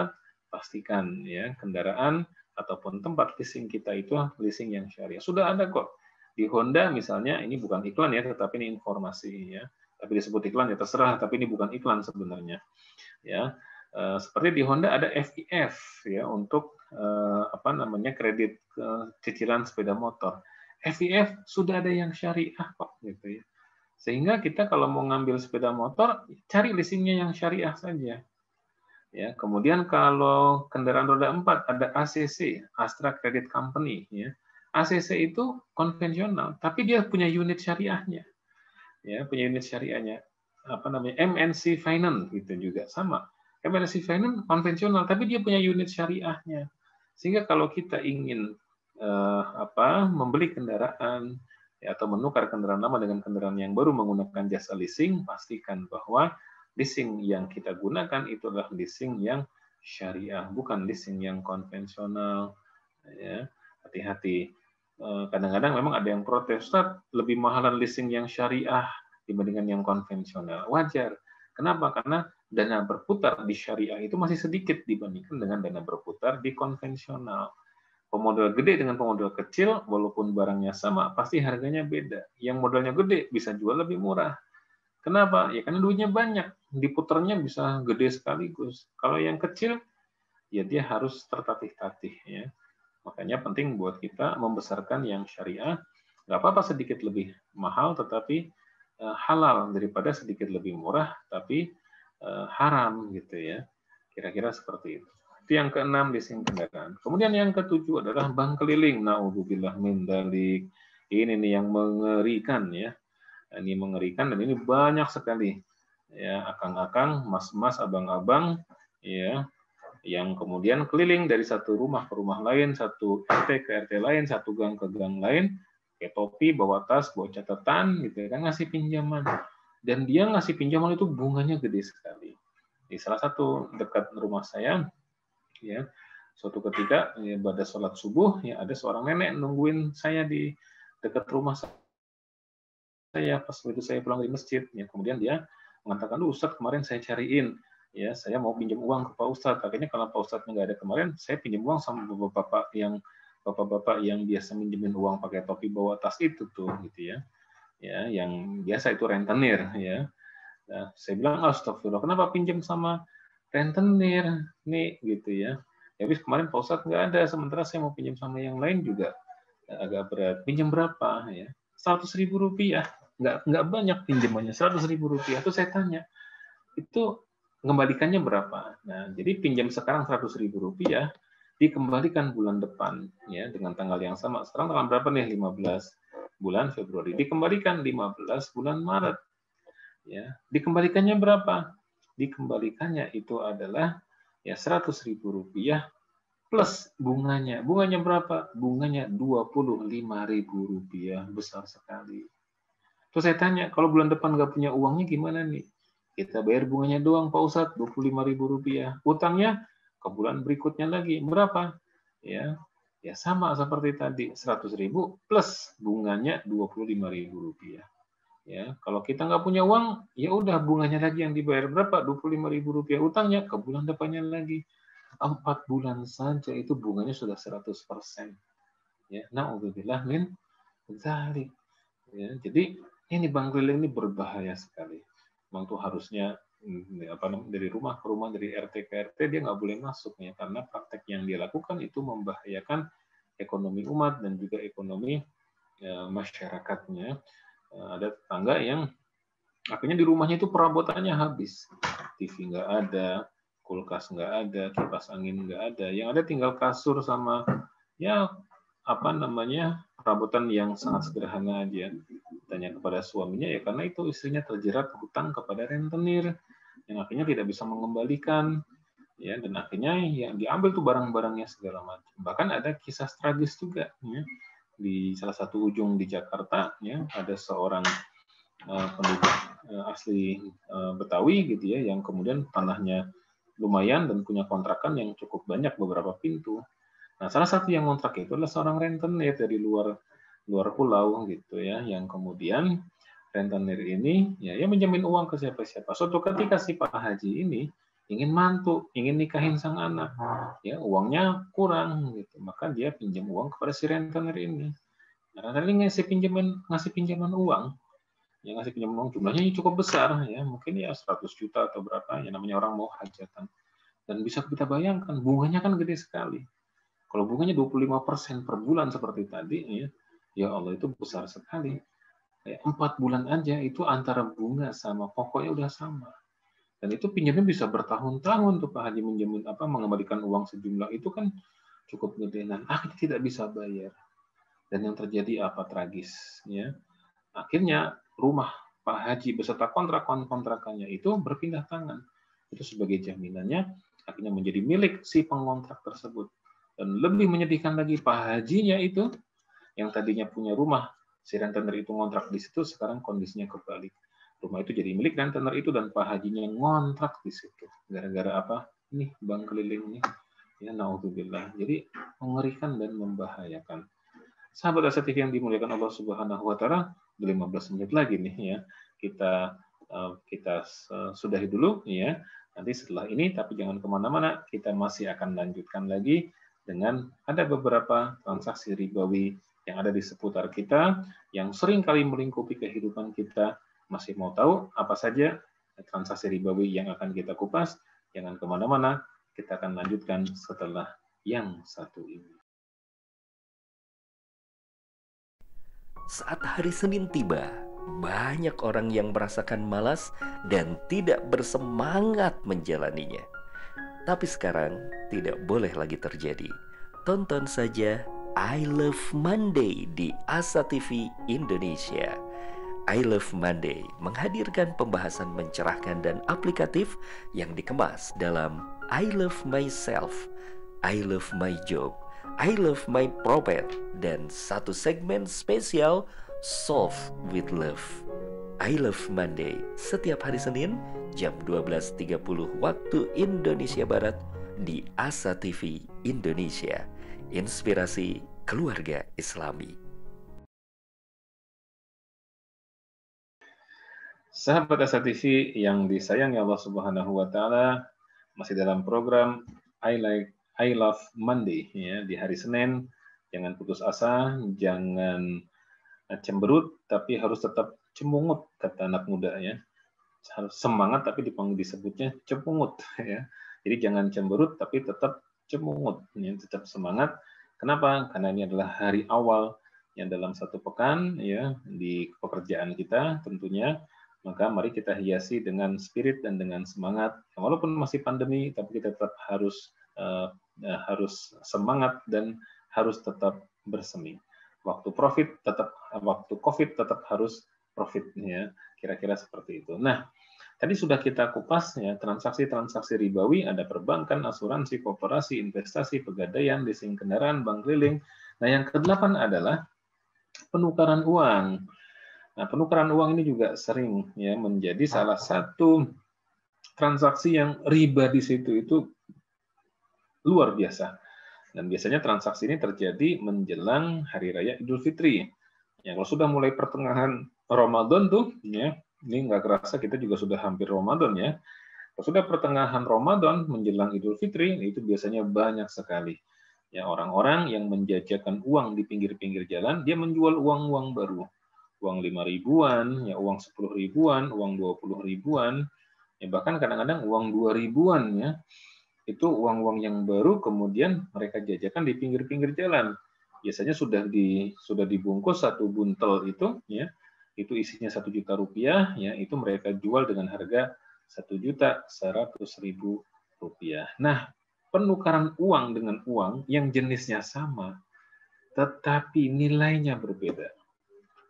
pastikan ya kendaraan ataupun tempat leasing kita itu leasing yang syariah. Sudah ada kok. Di Honda misalnya, ini bukan iklan ya, tetapi ini informasi ya. Tapi disebut iklan ya terserah, tapi ini bukan iklan sebenarnya. Ya, seperti di Honda ada FIF ya untuk kredit cicilan sepeda motor. FIF sudah ada yang syariah kok gitu ya. Sehingga kita kalau mau ngambil sepeda motor cari leasingnya yang syariah saja. Ya, kemudian kalau kendaraan roda 4 ada ACC, Astra Credit Company ya. ACC itu konvensional, tapi dia punya unit syariahnya. Ya, punya unit syariahnya. MNC Finance itu juga sama. MNC Finance konvensional, tapi dia punya unit syariahnya. Sehingga kalau kita ingin membeli kendaraan ya, atau menukar kendaraan lama dengan kendaraan yang baru menggunakan jasa leasing, pastikan bahwa leasing yang kita gunakan itu adalah leasing yang syariah, bukan leasing yang konvensional. Ya, hati-hati. Kadang-kadang memang ada yang protes, lebih mahalan leasing yang syariah dibandingkan yang konvensional. Wajar. Kenapa? Karena dana berputar di syariah itu masih sedikit dibandingkan dengan dana berputar di konvensional. Pemodal gede dengan pemodal kecil, walaupun barangnya sama, pasti harganya beda. Yang modalnya gede bisa jual lebih murah. Kenapa? Ya karena duitnya banyak, diputarnya bisa gede sekaligus. Kalau yang kecil, ya dia harus tertatih-tatih. Ya. Makanya penting buat kita membesarkan yang syariah. Nggak apa-apa sedikit lebih mahal, tetapi halal daripada sedikit lebih murah, tapi haram gitu ya. Kira-kira seperti itu. Itu yang keenam, leasing kendaraan. Kemudian yang ketujuh adalah bank keliling. Naudzubillah min dzalik. Ini nih yang mengerikan ya. Ini mengerikan dan ini banyak sekali ya akang-akang, mas-mas, abang-abang ya yang kemudian keliling dari satu rumah ke rumah lain, satu RT ke RT lain, satu gang ke gang lain, pakai topi, bawa tas, bawa catatan, gitu kan, ngasih pinjaman. Dan dia ngasih pinjaman itu bunganya gede sekali. Di salah satu dekat rumah saya, ya, suatu ketika ya, pada sholat subuh, ya ada seorang nenek nungguin saya di dekat rumah saya pas itu saya pulang dari masjid. Ya, kemudian dia mengatakan, Ustadz kemarin saya cariin, ya saya mau pinjam uang ke Pak Ustadz. Akhirnya kalau Pak Ustadz nggak ada kemarin, saya pinjam uang sama bapak-bapak yang biasa minjemin uang pakai topi bawa tas itu tuh, gitu ya. Ya, yang biasa itu rentenir, ya. Nah, saya bilang, astagfirullah, kenapa pinjam sama rentenir nih, gitu ya. Habis kemarin Pak Ustadz nggak ada, sementara saya mau pinjam sama yang lain juga agak berat. Pinjam berapa? Ya, 100.000 rupiah. Nggak banyak pinjamannya, 100.000 rupiah. Itu saya tanya, itu mengembalikannya berapa? Nah, jadi pinjam sekarang 100.000 rupiah, dikembalikan bulan depan, ya, dengan tanggal yang sama. Sekarang tanggal berapa nih? 15 bulan Februari. Dikembalikan 15 bulan Maret. Ya, dikembalikannya berapa? Dikembalikannya itu adalah ya 100.000 rupiah plus bunganya. Bunganya berapa? Bunganya 25.000 rupiah, besar sekali. Terus saya tanya, kalau bulan depan nggak punya uangnya gimana nih? Kita bayar bunganya doang Pak Ustadz, 25.000 rupiah. Utangnya ke bulan berikutnya lagi berapa? Ya, ya sama seperti tadi, 100.000 plus bunganya 25.000 rupiah. Ya, kalau kita nggak punya uang, ya udah bunganya lagi yang dibayar berapa? 25.000 rupiah utangnya ke bulan depannya lagi. 4 bulan saja itu bunganya sudah 100%. Ya, na'udzubillah min dzalik. Ya, jadi ini bank keliling ini berbahaya sekali. Memang tuh harusnya dari rumah ke rumah, dari RT ke RT dia nggak boleh masuk ya, karena praktek yang dia lakukan itu membahayakan ekonomi umat dan juga ekonomi masyarakatnya. Ada tetangga yang akhirnya di rumahnya itu perabotannya habis, TV nggak ada, kulkas nggak ada, kipas angin nggak ada, yang ada tinggal kasur sama ya perabotan yang sangat sederhana aja. Tanya kepada suaminya ya karena itu istrinya terjerat hutang kepada rentenir yang akhirnya tidak bisa mengembalikan, ya, dan akhirnya yang diambil tuh barang-barangnya segala macam. Bahkan ada kisah tragis juga, ya. Di salah satu ujung di Jakarta, ya, ada seorang penduduk asli Betawi gitu ya, yang kemudian tanahnya lumayan dan punya kontrakan yang cukup banyak, beberapa pintu. Nah, salah satu yang kontrak itu adalah seorang rentenir dari luar pulau gitu ya, yang kemudian rentenir ini ya menjamin uang ke siapa-siapa. Suatu ketika si Pak Haji ini ingin mantu, ingin nikahin sang anak, ya uangnya kurang gitu, maka dia pinjam uang kepada si rentenir ini. Nah, rentenir ngasih pinjaman uang, ya ngasih pinjaman uang jumlahnya cukup besar, ya mungkin ya 100 juta atau berapa, ya namanya orang mau hajatan. Dan bisa kita bayangkan bunganya kan gede sekali. Kalau bunganya 25% per bulan seperti tadi, ya Allah itu besar sekali. 4 bulan aja itu antara bunga sama pokoknya udah sama. Dan itu pinjamnya bisa bertahun-tahun tuh Pak Haji menjamin mengembalikan uang sejumlah itu kan cukup gede, dan akhirnya tidak bisa bayar. Dan yang terjadi apa tragis, ya. Akhirnya rumah Pak Haji beserta kontrakannya itu berpindah tangan. Itu sebagai jaminannya akhirnya menjadi milik si pengontrak tersebut. Dan lebih menyedihkan lagi, Pak Hajinya itu yang tadinya punya rumah, si rentenir itu ngontrak di situ, sekarang kondisinya kebalik. Rumah itu jadi milik rentenir itu dan Pak Hajinya ngontrak di situ. Gara-gara apa? Ini bank keliling ini. Ya, naudzubillah. Jadi mengerikan dan membahayakan. Sahabat Asa TV yang dimuliakan Allah Subhanahu wa taala, 15 menit lagi nih ya. Kita sudahi dulu ya. Nanti setelah ini, tapi jangan kemana-mana, kita masih akan lanjutkan lagi dengan ada beberapa transaksi ribawi yang ada di seputar kita, yang sering kali melingkupi kehidupan kita. Masih mau tahu apa saja transaksi ribawi yang akan kita kupas? Jangan kemana-mana, kita akan lanjutkan setelah yang satu ini. Saat hari Senin tiba, banyak orang yang merasakan malas dan tidak bersemangat menjalaninya. Tapi sekarang tidak boleh lagi terjadi. Tonton saja I Love Monday di Asa TV Indonesia. I Love Monday menghadirkan pembahasan mencerahkan dan aplikatif yang dikemas dalam I love myself, I love my job, I love my prophet, dan satu segmen spesial Solve with Love. I Love Monday setiap hari Senin jam 12.30 waktu Indonesia Barat di Asa TV Indonesia. Inspirasi keluarga Islami. Sahabat Asa TV yang disayangi Allah Subhanahu wa taala, masih dalam program I Love Monday ya, di hari Senin. Jangan putus asa, jangan cemberut, tapi harus tetap cemungut, kata anak muda ya. Harus semangat tapi disebutnya cemungut ya. Jadi jangan cemberut tapi tetap cemungut ya, tetap semangat. Kenapa? Karena ini adalah hari awal yang dalam satu pekan ya di pekerjaan kita tentunya. Maka mari kita hiasi dengan spirit dan dengan semangat. Walaupun masih pandemi, tapi kita tetap harus semangat dan harus tetap bersemi. Waktu COVID tetap harus profit ya, kira-kira seperti itu. Nah, tadi sudah kita kupas ya, transaksi-transaksi ribawi, ada perbankan, asuransi, koperasi, investasi, pegadaian, leasing kendaraan, bank keliling. Nah, yang ke-8 adalah penukaran uang. Nah, penukaran uang ini juga sering ya menjadi salah satu transaksi yang riba di situ itu luar biasa. Dan biasanya transaksi ini terjadi menjelang Hari Raya Idul Fitri. Ya, kalau sudah mulai pertengahan Ramadan tuh, ya, ini nggak kerasa kita juga sudah hampir Ramadan ya. Kalau sudah pertengahan Ramadan menjelang Idul Fitri, itu biasanya banyak sekali. Ya, orang-orang yang menjajakan uang di pinggir-pinggir jalan, dia menjual uang-uang baru. Uang 5 ribuan, ya, uang 10 ribuan, uang 20 ribuan, ya, bahkan kadang-kadang uang 2 ribuan ya. Itu uang-uang yang baru kemudian mereka jajakan di pinggir-pinggir jalan. Biasanya sudah dibungkus satu buntel itu ya, itu isinya 1 juta rupiah ya, itu mereka jual dengan harga 1.100.000 rupiah. Nah, penukaran uang dengan uang yang jenisnya sama tetapi nilainya berbeda.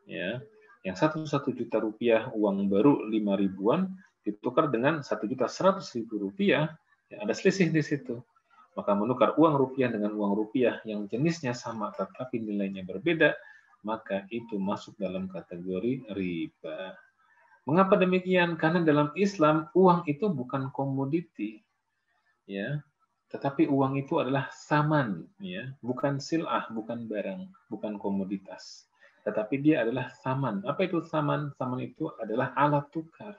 Ya, yang 1 juta rupiah uang baru 5 ribuan ditukar dengan 1.100.000 rupiah. Ya, ada selisih di situ. Maka menukar uang rupiah dengan uang rupiah yang jenisnya sama tetapi nilainya berbeda, maka itu masuk dalam kategori riba. Mengapa demikian? Karena dalam Islam uang itu bukan komoditi, ya, tetapi uang itu adalah saman, ya, bukan sil'ah, bukan barang, bukan komoditas, tetapi dia adalah saman. Apa itu saman? Saman itu adalah alat tukar.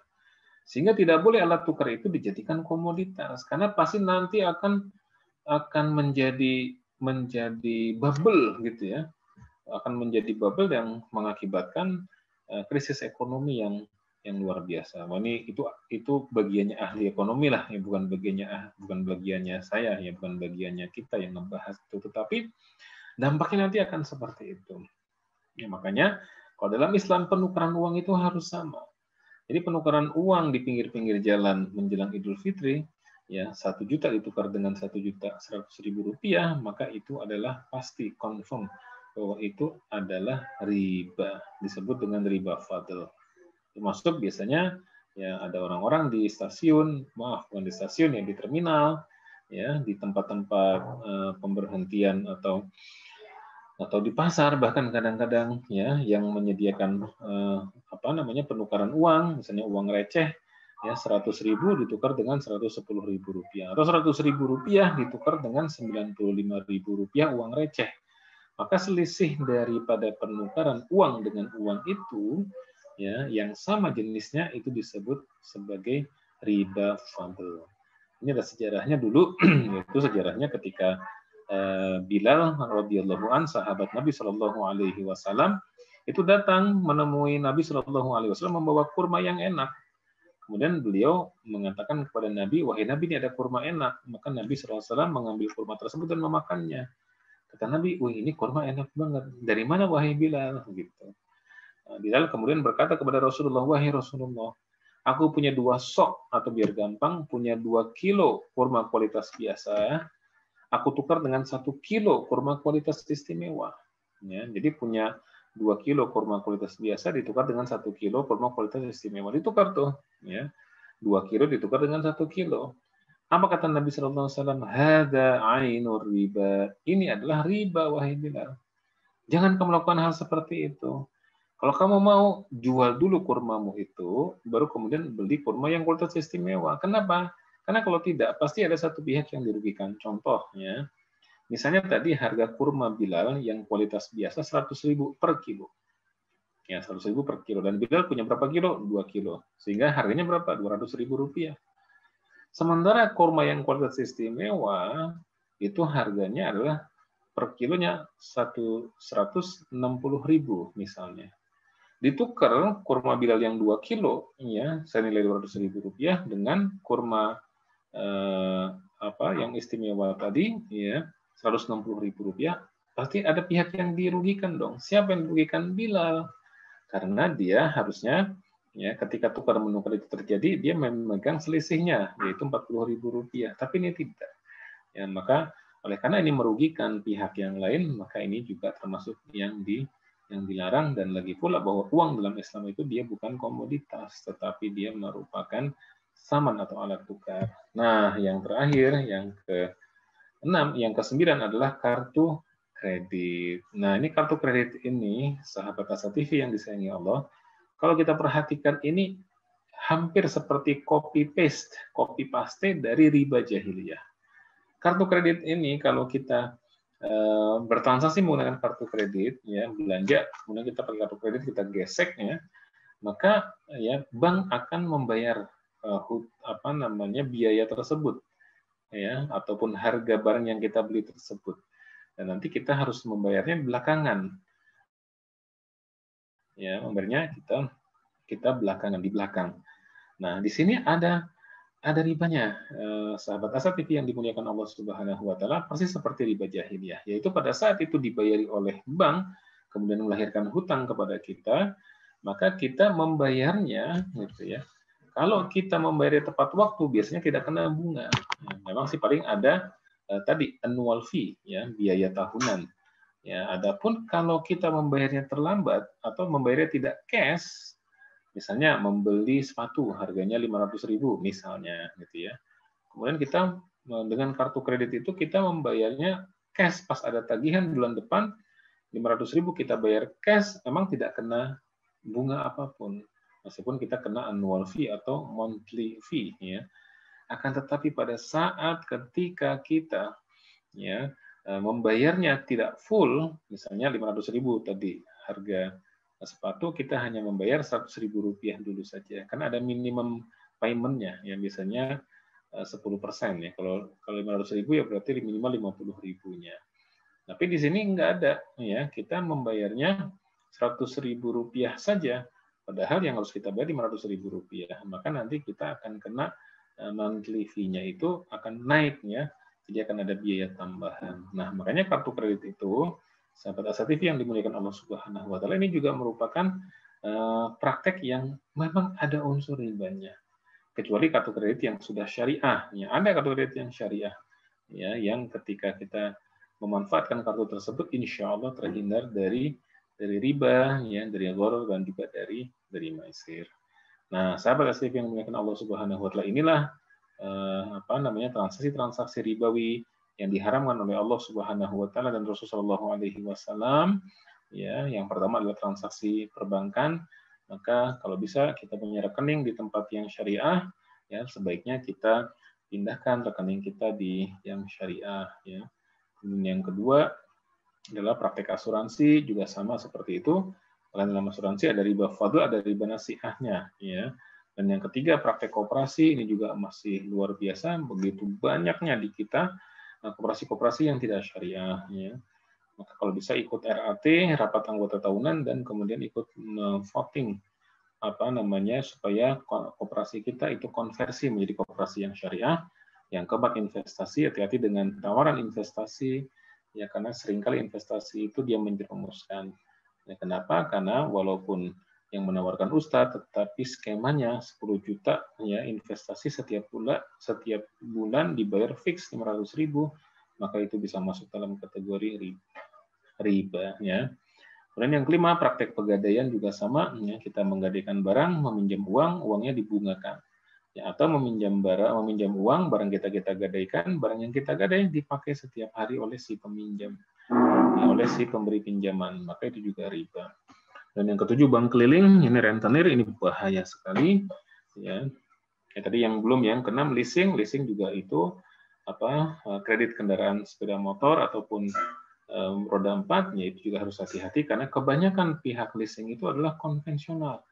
Sehingga tidak boleh alat tukar itu dijadikan komoditas, karena pasti nanti akan menjadi bubble gitu ya, akan menjadi bubble yang mengakibatkan krisis ekonomi yang luar biasa. Wah, ini itu bagiannya ahli ekonomi lah, ya, bukan bagiannya saya, ya, bukan bagiannya kita yang membahas itu. Tetapi dampaknya nanti akan seperti itu. Ya, makanya kalau dalam Islam penukaran uang itu harus sama. Jadi penukaran uang di pinggir-pinggir jalan menjelang Idul Fitri, ya, 1 juta ditukar dengan 1.100.000 rupiah, maka itu adalah pasti confirm bahwa itu adalah riba, disebut dengan riba fadl. Termasuk biasanya ya ada orang-orang di stasiun, bukan di stasiun, ya, di terminal, ya, di tempat-tempat pemberhentian atau di pasar, bahkan kadang-kadang ya yang menyediakan penukaran uang, misalnya uang receh ya 100.000 ditukar dengan 110.000 rupiah, atau 100.000 rupiah ditukar dengan 95.000 rupiah uang receh. Maka selisih daripada penukaran uang dengan uang itu ya yang sama jenisnya itu disebut sebagai riba fadl. Ini ada sejarahnya dulu, yaitu sejarahnya ketika Bilal radhiyallahu an, sahabat Nabi Shallallahu alaihi wasallam, itu datang menemui Nabi Shallallahu alaihi wasallam membawa kurma yang enak. Kemudian beliau mengatakan kepada Nabi, "Wahai Nabi, ini ada kurma enak." Maka Nabi Shallallahu alaihi wasallam mengambil kurma tersebut dan memakannya. Kata Nabi, "Wih, ini kurma enak banget. Dari mana wahai Bilal?" Gitu. Bilal kemudian berkata kepada Rasulullah, "Wahai Rasulullah, aku punya 2 sok, atau biar gampang, punya 2 kilo kurma kualitas biasa. Aku tukar dengan 1 kilo kurma kualitas istimewa." Ya, jadi punya 2 kilo kurma kualitas biasa ditukar dengan 1 kilo kurma kualitas istimewa. Ditukar tuh. Ya. 2 kilo ditukar dengan 1 kilo. Apa kata Nabi Shallallahu Alaihi Wasallam? Hada ainur riba. Ini adalah riba, wahai Bilal. Jangan kamu lakukan hal seperti itu. Kalau kamu mau, jual dulu kurmamu itu, baru kemudian beli kurma yang kualitas istimewa. Kenapa? Karena kalau tidak, pasti ada satu pihak yang dirugikan. Contohnya, misalnya tadi harga kurma Bilal yang kualitas biasa 100.000 per kilo. Ya, 100.000 per kilo. Dan Bilal punya berapa kilo? 2 kilo. Sehingga harganya berapa? 200.000 rupiah. Sementara kurma yang kualitas istimewa, itu harganya adalah per kilonya 160.000 misalnya. Ditukar kurma Bilal yang 2 kilo, ya, senilai 200.000 rupiah dengan kurma yang istimewa tadi, ya, 160.000 rupiah, pasti ada pihak yang dirugikan dong. Siapa yang dirugikan? Bilal. Karena dia harusnya, ya, ketika tukar menukar itu terjadi, dia memegang selisihnya, yaitu 40.000 rupiah. Tapi ini tidak. Ya, maka oleh karena ini merugikan pihak yang lain, maka ini juga termasuk yang dilarang. Dan lagi pula bahwa uang dalam Islam itu dia bukan komoditas, tetapi dia merupakan saman atau alat tukar. Nah, yang terakhir, yang ke-6, yang ke-9 adalah kartu kredit. Nah, ini kartu kredit ini, sahabat Asa TV yang disayangi Allah, kalau kita perhatikan ini hampir seperti copy paste dari riba jahiliyah. Kartu kredit ini kalau kita bertransaksi menggunakan kartu kredit, ya, belanja, kemudian kita pakai kartu kredit, kita gesek, ya, maka ya bank akan membayar biaya tersebut, ya, ataupun harga barang yang kita beli tersebut. Dan nanti kita harus membayarnya belakangan. Ya, membayarnya kita belakangan, di belakang. Nah, di sini ada ribanya, sahabat Asa TV yang dimuliakan Allah Subhanahu wa taala, persis seperti riba jahiliyah, yaitu pada saat itu dibayari oleh bank, kemudian melahirkan hutang kepada kita, maka kita membayarnya, gitu ya. Kalau kita membayarnya tepat waktu, biasanya tidak kena bunga. Memang sih paling ada tadi annual fee, ya, biaya tahunan. Ya, adapun kalau kita membayarnya terlambat atau membayarnya tidak cash, misalnya membeli sepatu harganya 500.000 misalnya, gitu ya. Kemudian kita dengan kartu kredit itu kita membayarnya cash pas ada tagihan bulan depan 500.000 kita bayar cash, memang tidak kena bunga apapun, meskipun kita kena annual fee atau monthly fee, ya. Akan tetapi pada saat ketika kita, ya, membayarnya tidak full, misalnya 500.000 tadi harga sepatu, kita hanya membayar 100.000 rupiah dulu saja, karena ada minimum payment-nya yang biasanya 10%, ya. Kalau 500.000 ya berarti minimal 50.000-nya. Tapi di sini nggak ada, ya, kita membayarnya 100.000 rupiah saja, padahal yang harus kita bayar 500.000 rupiah. Maka nanti kita akan kena monthly fee-nya itu akan naik, ya. Jadi akan ada biaya tambahan. Nah, makanya kartu kredit itu, sahabat Asa TV yang dimuliakan Allah Subhanahu wa taala, ini juga merupakan praktek yang memang ada unsur ribanya. Kecuali kartu kredit yang sudah syariah, ya. Ada kartu kredit yang syariah, ya, yang ketika kita memanfaatkan kartu tersebut, insya Allah terhindar dari riba, ya, dari gharar, dan juga dari maisir. Nah, sahabat Asa TV yang dimuliakan Allah Subhanahu wa taala, inilah transaksi ribawi yang diharamkan oleh Allah Subhanahu wa taala dan Rasulullah Shallallahu alaihi wasallam, ya. Yang pertama adalah transaksi perbankan, maka kalau bisa kita punya rekening di tempat yang syariah, ya, sebaiknya kita pindahkan rekening kita di yang syariah, ya. Kemudian yang kedua adalah praktek asuransi, juga sama seperti itu. Dalam asuransi ada riba fadl, ada riba nasihahnya, ya. Dan yang ketiga, praktek koperasi, ini juga masih luar biasa, begitu banyaknya di kita koperasi-koperasi yang tidak syariah, ya. Maka kalau bisa ikut RAT, rapat anggota tahunan, dan kemudian ikut voting supaya koperasi kita itu konversi menjadi koperasi yang syariah. Yang keempat, investasi, hati-hati dengan tawaran investasi, ya, karena seringkali investasi itu dia menjerumuskan. Ya, kenapa? Karena walaupun yang menawarkan ustadz, tetapi skemanya 10 juta, ya, investasi setiap bulan dibayar fix 500.000, maka itu bisa masuk dalam kategori riba, ya. Kemudian yang kelima, praktek pegadaian juga sama, ya, kita menggadaikan barang, meminjam uang, uangnya dibungakan. Ya, atau meminjam uang, barang kita gadaikan, barang yang kita gadai dipakai setiap hari oleh si peminjam, ya, oleh si pemberi pinjaman, maka itu juga riba. Dan yang ketujuh, bank keliling, ini rentenir, ini bahaya sekali. Ya, tadi yang belum, yang keenam leasing juga itu kredit kendaraan sepeda motor ataupun roda 4, ya itu juga harus hati-hati karena kebanyakan pihak leasing itu adalah konvensional,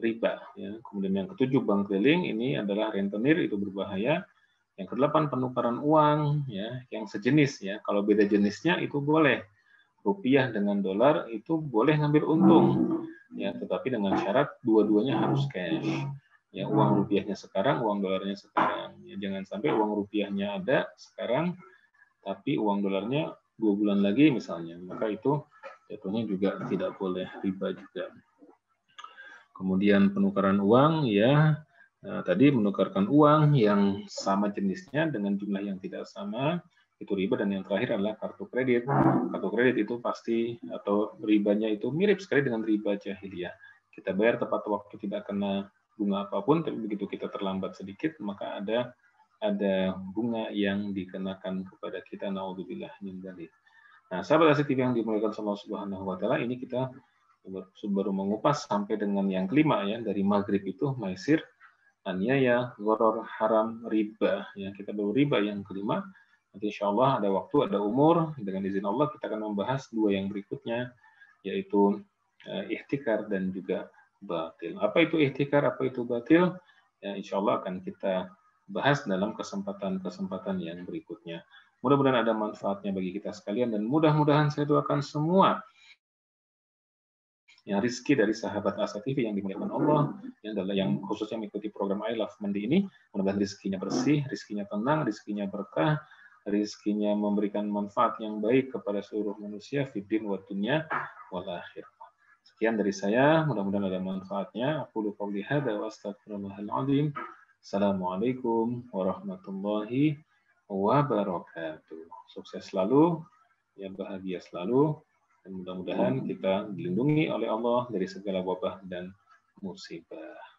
riba. Ya. Kemudian yang ketujuh, bank keliling, ini adalah rentenir, itu berbahaya. Yang kedelapan, penukaran uang, ya, yang sejenis, ya. Kalau beda jenisnya itu boleh. Rupiah dengan dolar itu boleh ngambil untung, ya, tetapi dengan syarat dua-duanya harus cash. Ya, uang rupiahnya sekarang, uang dolarnya sekarang. Ya, jangan sampai uang rupiahnya ada sekarang, tapi uang dolarnya 2 bulan lagi misalnya, maka itu jatuhnya juga tidak boleh, riba juga. Kemudian penukaran uang, ya, tadi menukarkan uang yang sama jenisnya dengan jumlah yang tidak sama, itu riba. Dan yang terakhir adalah kartu kredit. Kartu kredit itu pasti, atau ribanya itu mirip sekali dengan riba jahiliyah. Kita bayar tepat waktu, tidak kena bunga apapun, tapi begitu kita terlambat sedikit, maka ada bunga yang dikenakan kepada kita, naudzubillah min dzalik. Nah, sahabat Asik TV yang dimuliakan Allah Subhanahu wa taala, ini kita baru mengupas sampai dengan yang kelima, ya, dari maghrib itu maisir, aniaya, gharar, haram, riba. Ya, kita baru riba yang kelima. Nanti insya Allah ada waktu, ada umur, dengan izin Allah kita akan membahas dua yang berikutnya, yaitu ihtikar dan juga batil. Apa itu ihtikar, apa itu batil? Ya, insya Allah akan kita bahas dalam kesempatan-kesempatan yang berikutnya. Mudah-mudahan ada manfaatnya bagi kita sekalian, dan mudah-mudahan saya doakan semua yang rizki dari sahabat Asa TV yang dimuliakan Allah, yang khususnya mengikuti program I Love Mandi ini, mudah-mudahan rizkinya bersih, rizkinya tenang, rizkinya berkah, rizkinya memberikan manfaat yang baik kepada seluruh manusia, fiddin wa dunya wal akhirah. Sekian dari saya, mudah-mudahan ada manfaatnya. Aku qouli hadza wa astaghfirullahal azim. Assalamualaikum warahmatullahi wabarakatuh. Sukses selalu, ya, bahagia selalu. Dan mudah-mudahan kita dilindungi oleh Allah dari segala wabah dan musibah.